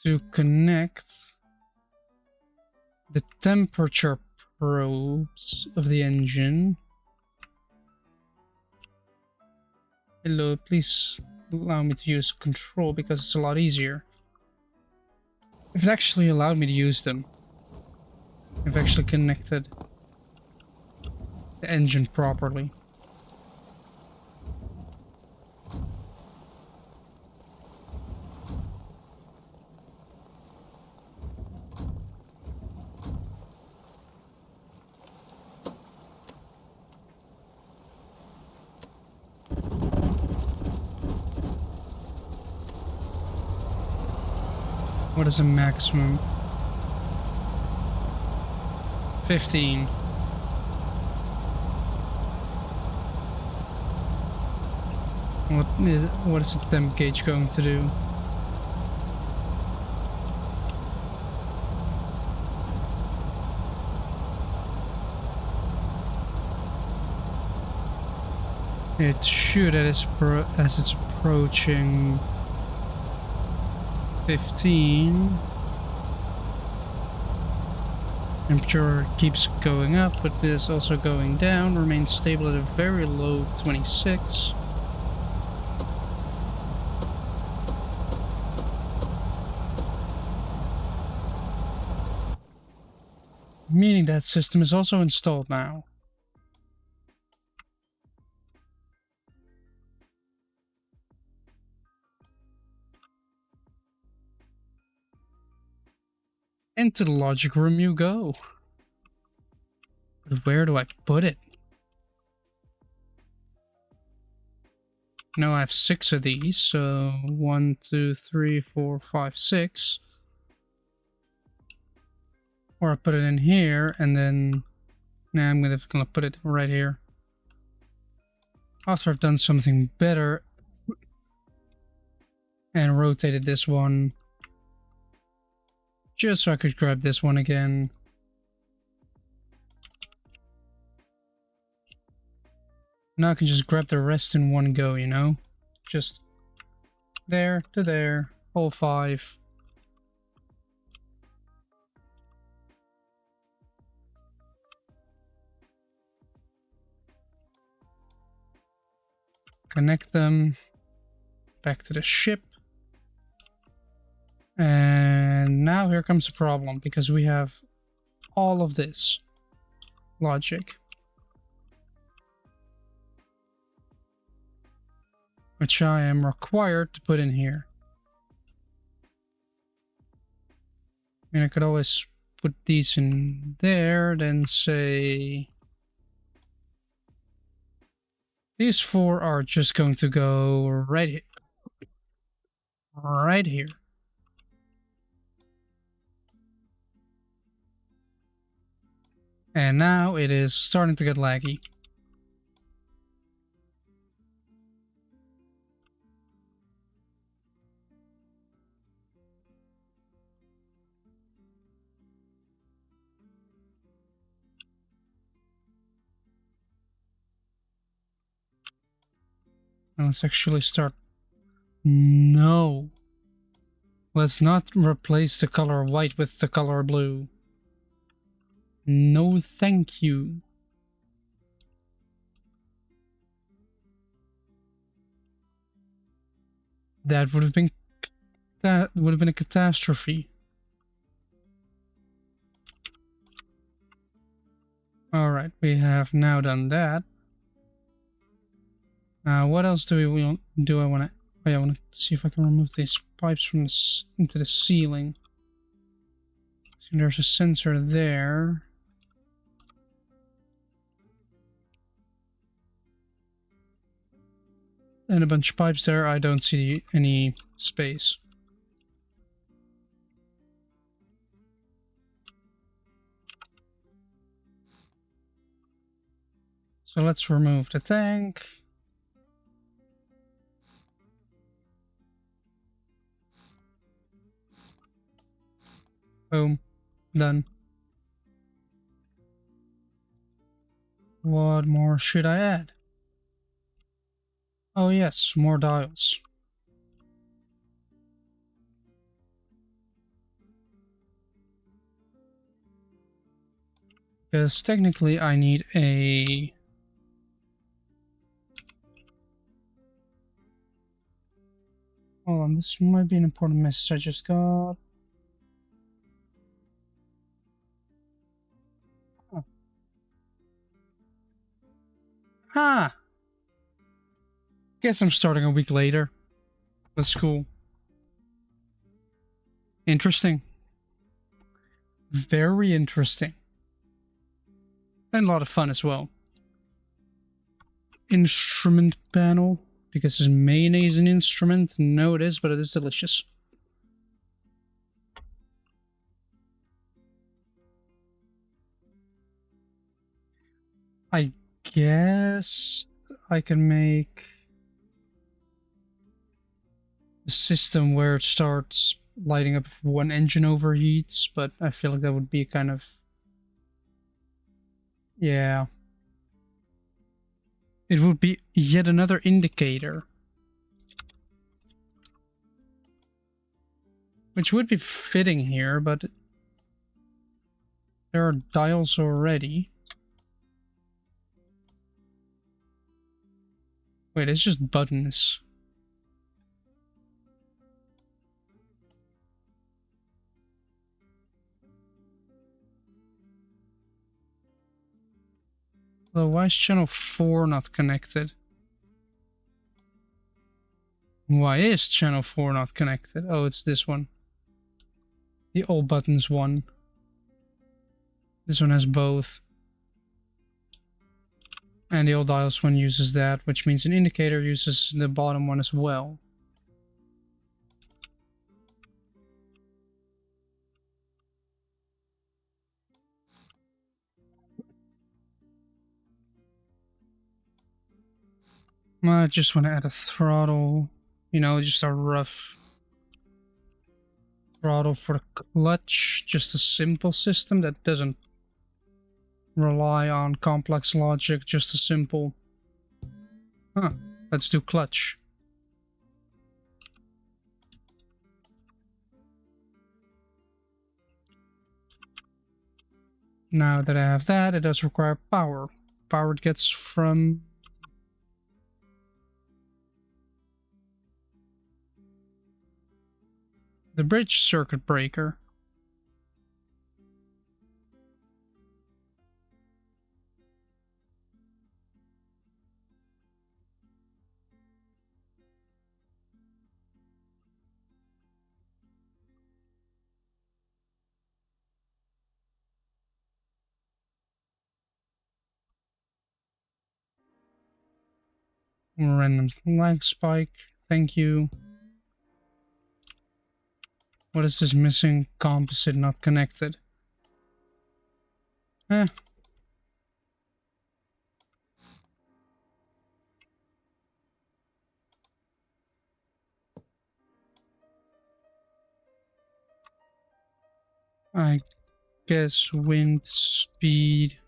To connect the temperature probes of the engine. Hello, please allow me to use control because it's a lot easier. If it actually allowed me to use them. If I actually connected the engine properly. What is a maximum? 15. What is the temp gauge going to do? It should as it's approaching 15. Temperature keeps going up, but it is also going down. Remains stable at a very low 26. Meaning that system is also installed now. Into the logic room you go. But where do I put it? Now I have 6 of these, so 1, 2, 3, 4, 5, 6. Or I put it in here, and then... Nah, I'm gonna put it right here. After I've done something better and rotated this one just so I could grab this one again. Now I can just grab the rest in one go, you know? Just there to there, all 5. Connect them back to the ship. And now here comes the problem, because we have all of this logic, which I am required to put in here. I mean, I could always put these in there, then say these 4 are just going to go right here. Right here. And now it is starting to get laggy. Let's actually start. No. Let's not replace the color white with the color blue. No, thank you. That would have been a catastrophe. All right, we have now done that. What else do I want to? Oh yeah, I want to see if I can remove these pipes from into the ceiling. So there's a sensor there. And a bunch of pipes there. I don't see any space. So let's remove the tank. Boom. Done. What more should I add? Oh yes, more dials. Because technically I need a... Hold on, this might be an important message I just got. Huh. Guess I'm starting a week later. That's cool. Interesting. Very interesting. And a lot of fun as well. Instrument panel. Because is mayonnaise an instrument? No, it is, but it is delicious. I guess I can make a system where it starts lighting up if one engine overheats, but I feel like that would be kind of... Yeah. it would be yet another indicator. Which would be fitting here, but there are dials already. Wait, it's just buttons. Well, why is channel 4 not connected? Why is channel 4 not connected? Oh, it's this one. The all buttons one. This one has both. And the all dials one uses that, which means an indicator uses the bottom one as well. I just want to add a throttle, you know, just a rough throttle for the clutch. Just a simple system that doesn't rely on complex logic, just a simple... Huh, let's do clutch. Now that I have that, it does require power. Power it gets from... the bridge circuit breaker. Random lag spike, thank you. What is this missing composite not connected? Eh. I guess wind speed.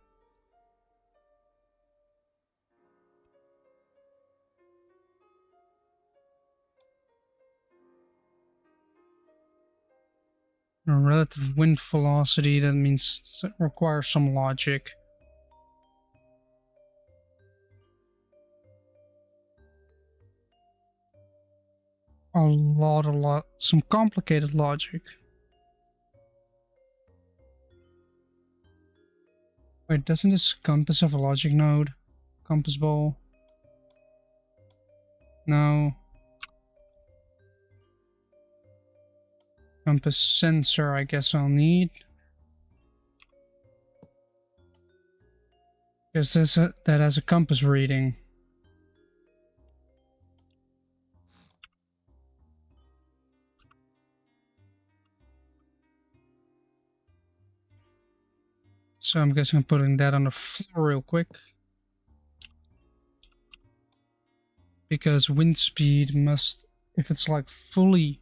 A relative wind velocity, that means it requires some logic. Some complicated logic. Wait, doesn't this compass have a logic node? Compass ball? No. Compass sensor, I guess I'll need. Because that has a compass reading. So I'm guessing I'm putting that on the floor real quick. Because wind speed must, if it's like fully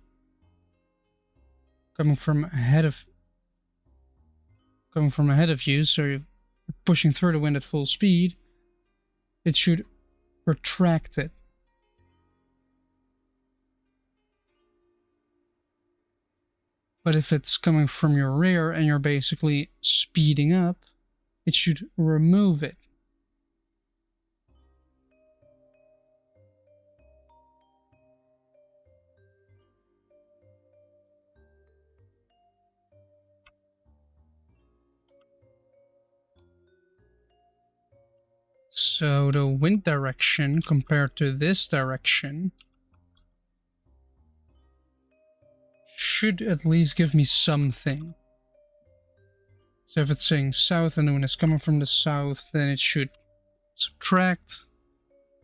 coming from ahead of you, so you're pushing through the wind at full speed, it should retract it. But if it's coming from your rear and you're basically speeding up, it should remove it. So the wind direction compared to this direction should at least give me something. So if it's saying south and when it's coming from the south, then it should subtract.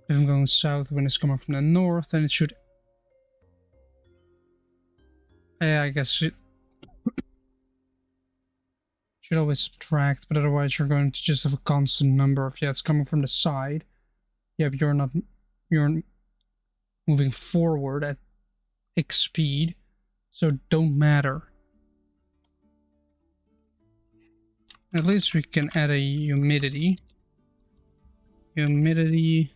If I'm going south when it's coming from the north, then it should... Yeah, I guess it should always subtract, but otherwise you're going to just have a constant number. If it's coming from the side, yeah, but you're moving forward at X speed, so it don't matter. At least we can add a humidity. Humidity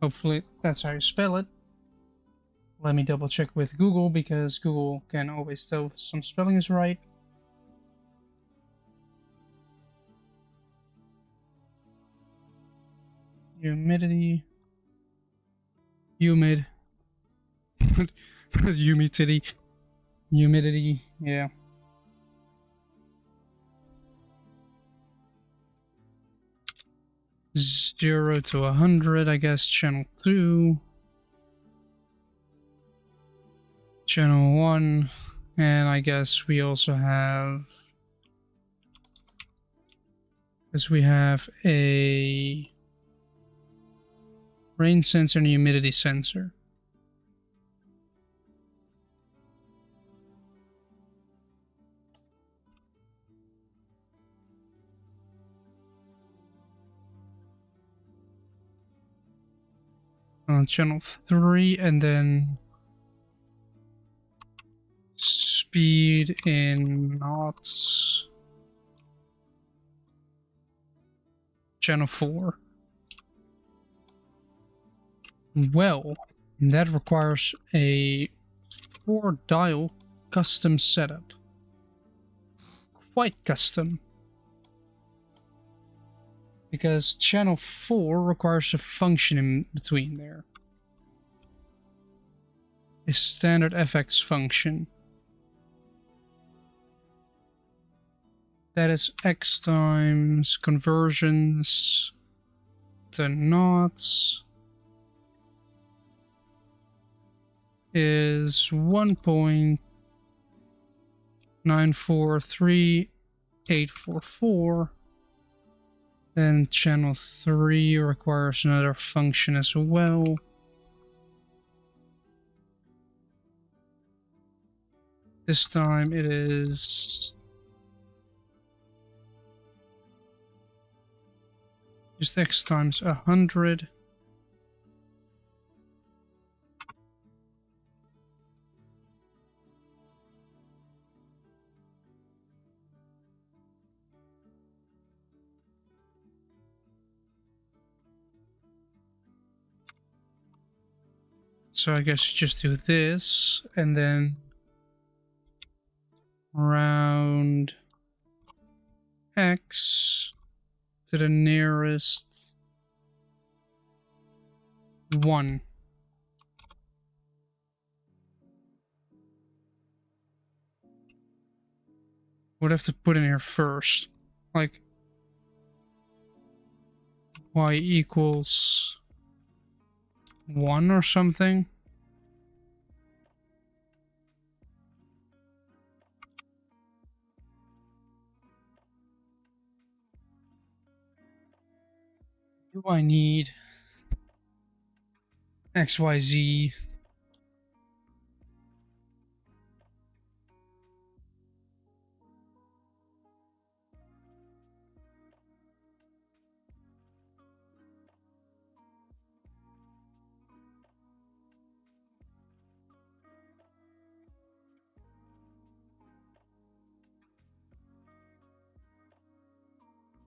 Hopefully that's how you spell it. Let me double check with Google, because Google can always tell if some spelling is right. Humidity. Humid. Humidity. Humidity, yeah. Zero to 100, I guess. Channel 2. Channel 1. And I guess we also have... Because we have a rain sensor and a humidity sensor. On channel 3, and then speed in knots. Channel 4. Well, that requires a 4-dial custom setup. Quite custom. Because channel 4 requires a function in between there. A standard FX function. That is X times conversions to knots is 1.943844. Then channel 3 requires another function as well. This time it is just X times 100. So I guess you just do this, and then round X to the nearest 1. Would have to put in here first, like y equals 1 or something. Do I need XYZ?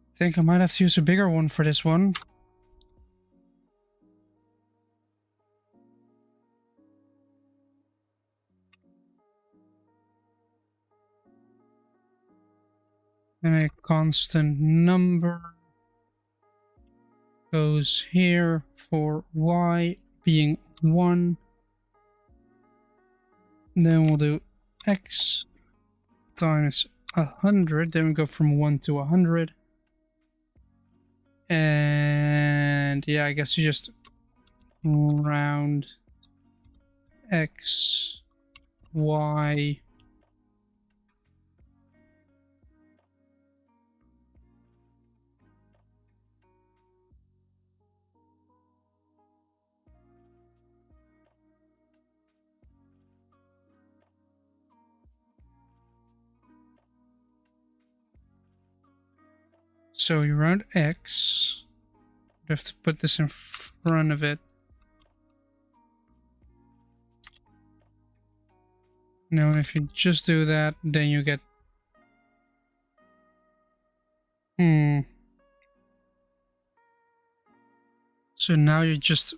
I think I might have to use a bigger one for this one. And a constant number goes here for y being 1. Then we'll do x times 100. Then we go from 1 to 100. And yeah, I guess you just round x, y. So you round x. You have to put this in front of it. Now, if you just do that, then you get... So now you just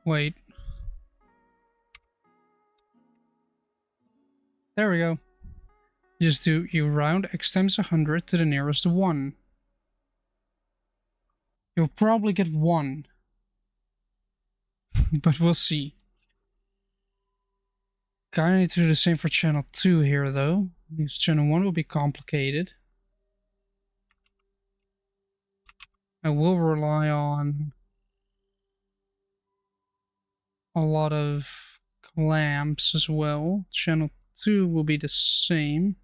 Wait. There we go. Just do you round x times 100 to the nearest 1. You'll probably get 1. But we'll see. Kinda need to do the same for channel 2 here though, because channel 1 will be complicated. I will rely on a lot of clamps as well. Channel 2 will be the same.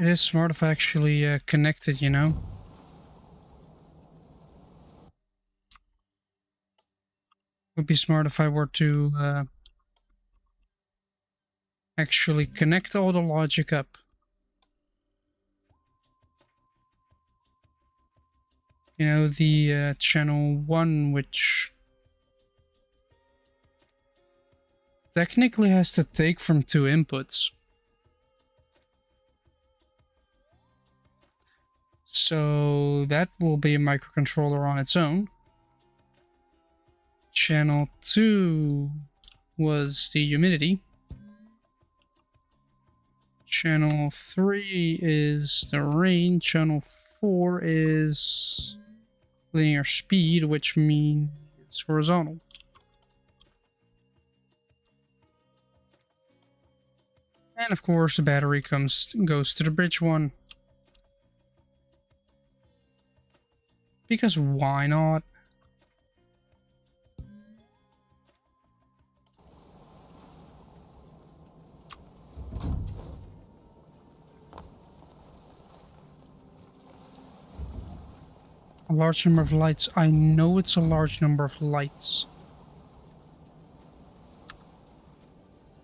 It is smart if I actually connect it, you know? Would be smart if I were to actually connect all the logic up. You know, the channel 1, which technically has to take from 2 inputs. So that will be a microcontroller on its own. Channel 2 was the humidity. Channel 3 is the rain. Channel 4 is linear speed, which means horizontal. And of course the battery goes to the bridge one. Because why not? A large number of lights. I know it's a large number of lights.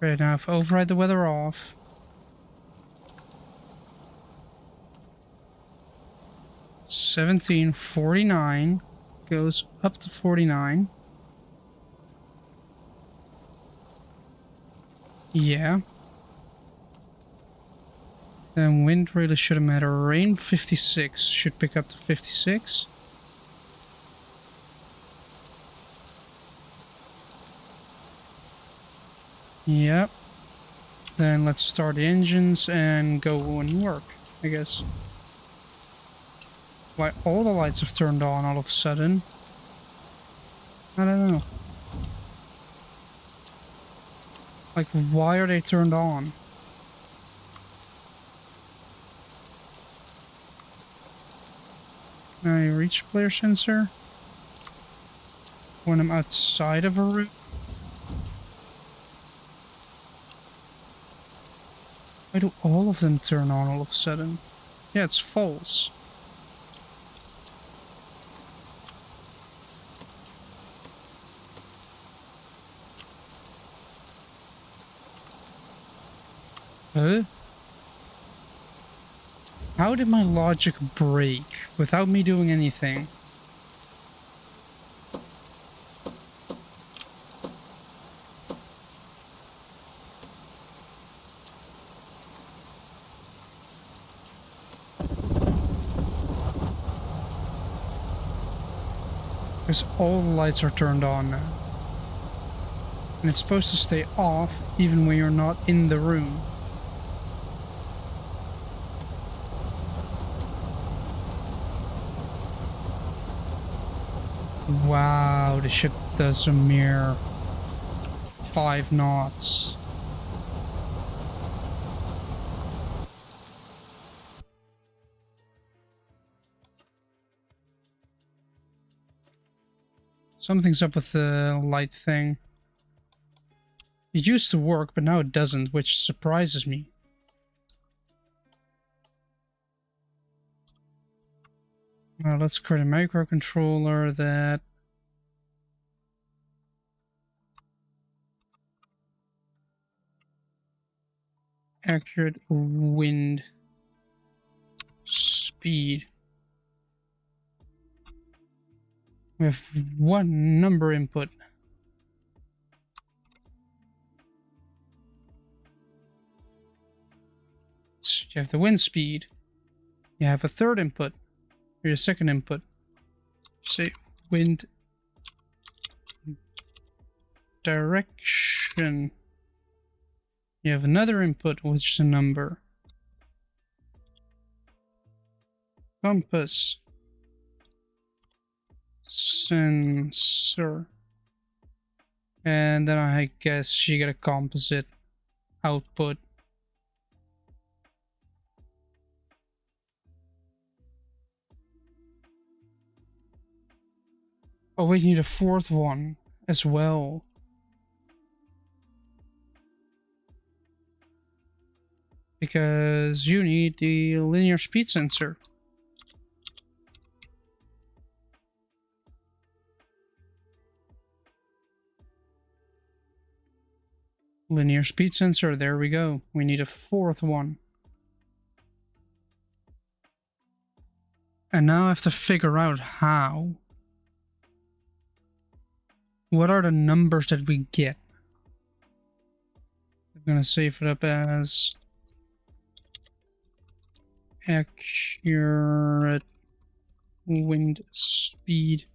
Fair enough. Override the weather off. $17.49 goes up to 49. Yeah. Then wind really shouldn't matter. Rain 56 should pick up to 56. Yep. Then let's start the engines and go and work, I guess. Why all the lights have turned on all of a sudden? I don't know. Like, why are they turned on? Can I reach player sensor? When I'm outside of a room? Why do all of them turn on all of a sudden? Yeah, it's false. Huh? How did my logic break without me doing anything? Because all the lights are turned on now. And it's supposed to stay off even when you're not in the room. Wow, the ship does a mere 5 knots. Something's up with the light thing. It used to work, but now it doesn't, which surprises me. Now let's create a microcontroller that accurate wind speed. We have one number input. You have the wind speed. You have a third input, or your second input. Say wind direction. You have another input, which is a number. Compass. Sensor. And then I guess you get a composite output. Oh, we need a fourth one as well. Because you need the linear speed sensor. Linear speed sensor, there we go. We need a fourth one. And now I have to figure out how. What are the numbers that we get? I'm gonna save it up as accurate wind speed.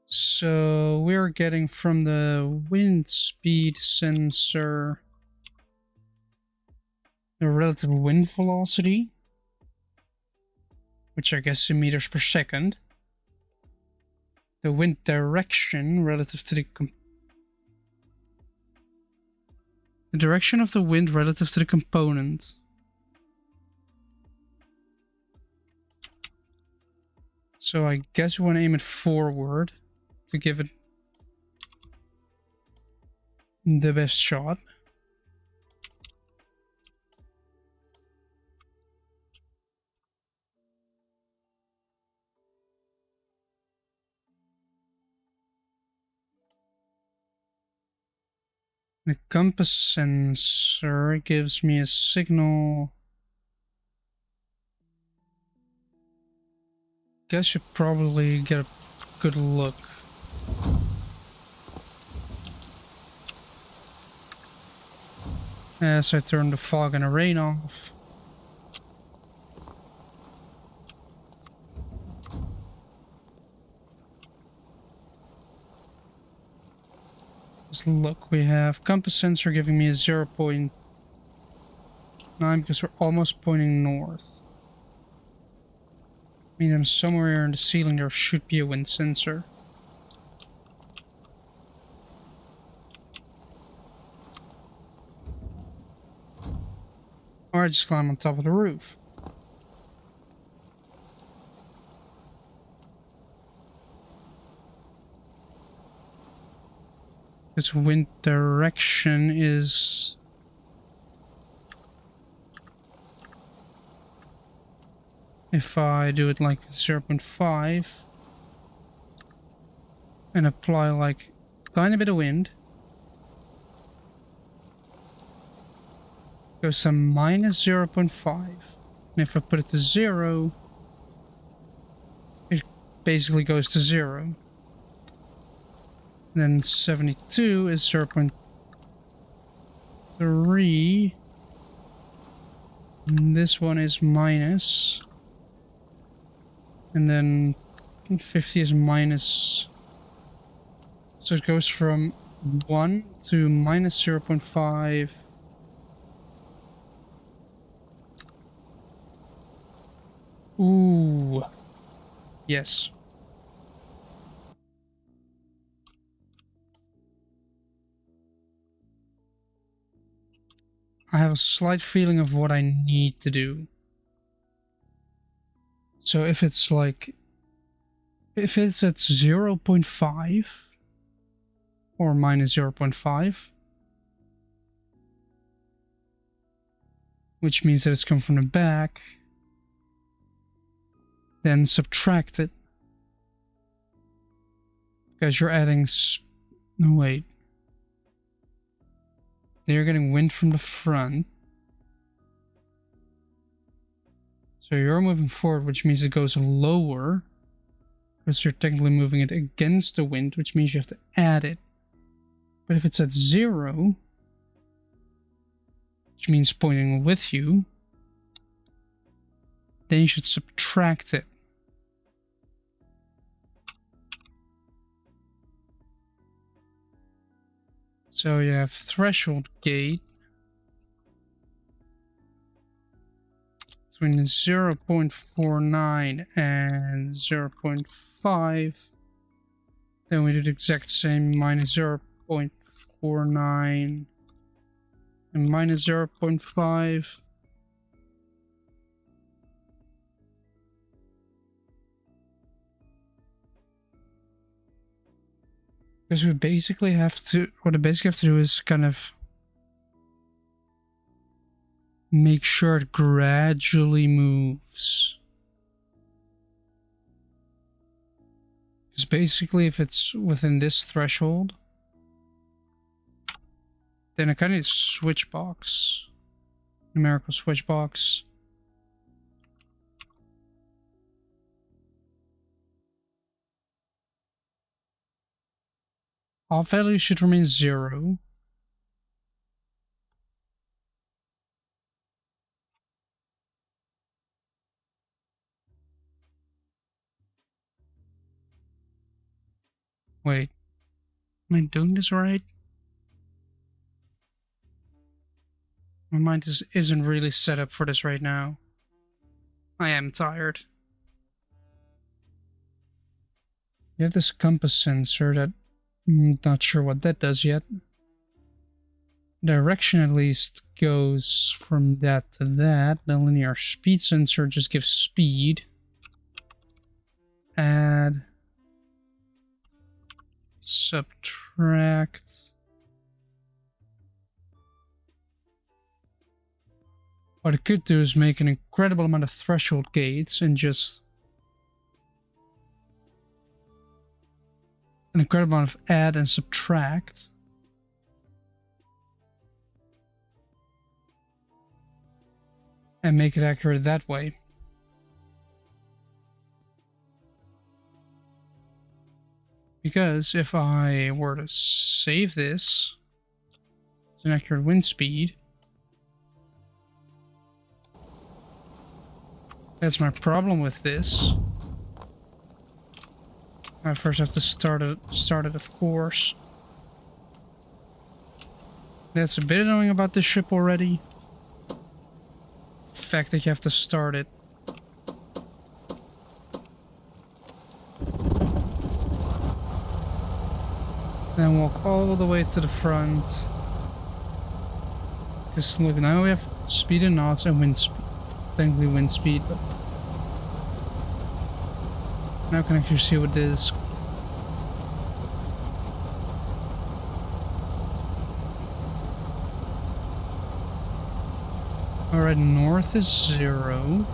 So we're getting from the wind speed sensor the relative wind velocity, which I guess in meters per second. The wind direction relative to the direction of the wind relative to the component. So I guess we want to aim it forward to give it the best shot. The compass sensor gives me a signal. Guess you probably get a good look. As I turn the fog and the rain off. Just look, we have compass sensor giving me a 0.9 because we're almost pointing north. I mean, somewhere in the ceiling there should be a wind sensor. Or I just climb on top of the roof. This wind direction is... If I do it like 0.5 and apply like a tiny bit of wind, goes to minus 0.5. And if I put it to 0, it basically goes to 0. Then 72 is 0.3. And this one is minus. And then 50 is minus. So it goes from 1 to minus 0.5. Ooh. Yes. I have a slight feeling of what I need to do. So if it's like... If it's at 0.5 or minus 0.5, which means that it's come from the back, then subtract it. Because you're adding... No, wait. You're getting wind from the front. So you're moving forward, which means it goes lower. Because you're technically moving it against the wind, which means you have to add it. But if it's at 0, which means pointing with you, then you should subtract it. So you have threshold gate between 0.49 and 0.5. Then we do the exact same, minus 0.49 and minus 0.5. Because we basically have to, what we basically have to do is kind of make sure it gradually moves. Because basically if it's within this threshold, then I kind of need a switch box, numerical switch box. All values should remain 0. Wait, am I doing this right? My mind isn't really set up for this right now. I am tired. You have this compass sensor that I'm not sure what that does yet. Direction at least goes from that to that. The linear speed sensor just gives speed. Add. Subtract. What it could do is make an incredible amount of threshold gates and just an incredible amount of add and subtract. And make it accurate that way. Because if I were to save this as an accurate wind speed, that's my problem with this. I first have to start it, of course. That's a bit annoying about this ship already. The fact that you have to start it. Then walk all the way to the front. Because look, now we have speed and knots and wind speed. Technically wind speed, but now I can actually see what it is. Alright, north is 0.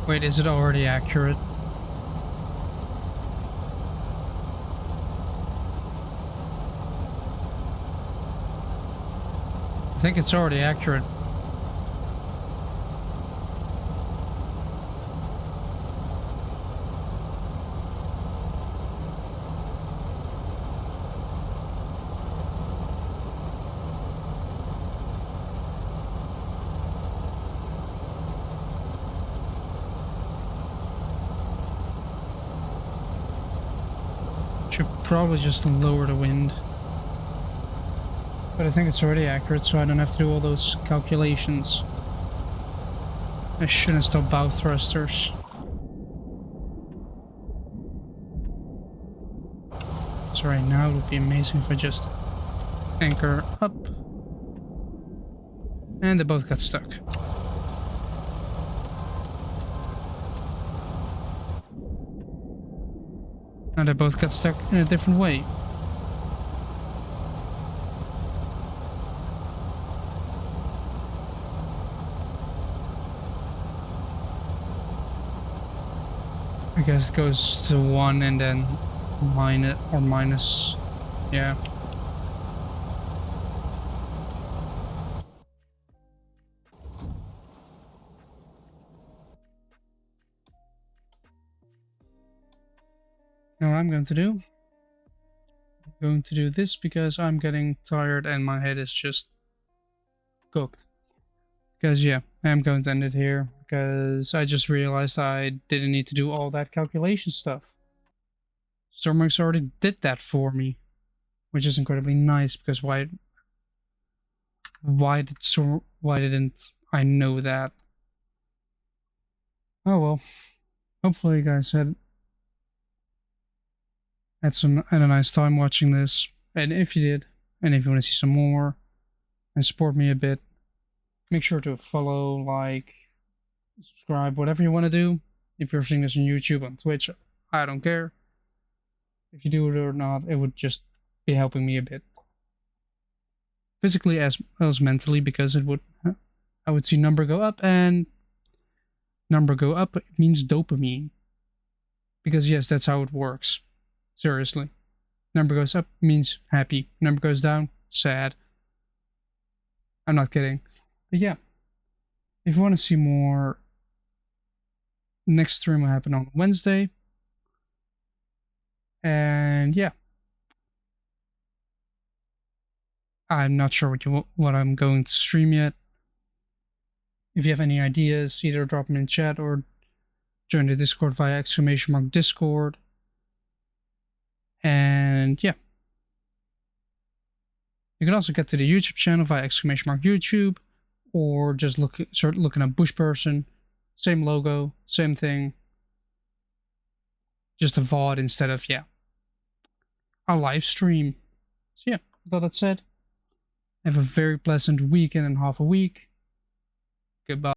Wait, is it already accurate? I think it's already accurate. Should probably just lower the wind. But I think it's already accurate, so I don't have to do all those calculations. I shouldn't install bow thrusters. So right now it would be amazing if I just anchor up. And they both got stuck. Now they both got stuck in a different way. I guess it goes to 1 and then minus. Yeah. Now what I'm going to do? I'm going to do this because I'm getting tired and my head is just cooked. Because yeah, I am going to end it here because I just realized I didn't need to do all that calculation stuff. Stormworks already did that for me, which is incredibly nice because why didn't I know that? Oh well. Hopefully you guys had a nice time watching this. And if you did, and if you want to see some more and support me a bit, make sure to follow, like, subscribe, whatever you want to do. If you're seeing this on YouTube, on Twitch, I don't care. If you do it or not, it would just be helping me a bit. Physically as well as mentally, because I would see number go up, and number go up means dopamine. Because yes, that's how it works. Seriously. Number goes up means happy. Number goes down, sad. I'm not kidding. But yeah. If you want to see more, next stream will happen on Wednesday. And yeah. I'm not sure what I'm going to stream yet. If you have any ideas, either drop them in chat or join the Discord via !Discord. And yeah. You can also get to the YouTube channel via !YouTube, or just start looking at Bush Person. Same logo, same thing. Just a VOD instead of, yeah, a live stream. So yeah, with all that said, have a very pleasant weekend and half a week. Goodbye.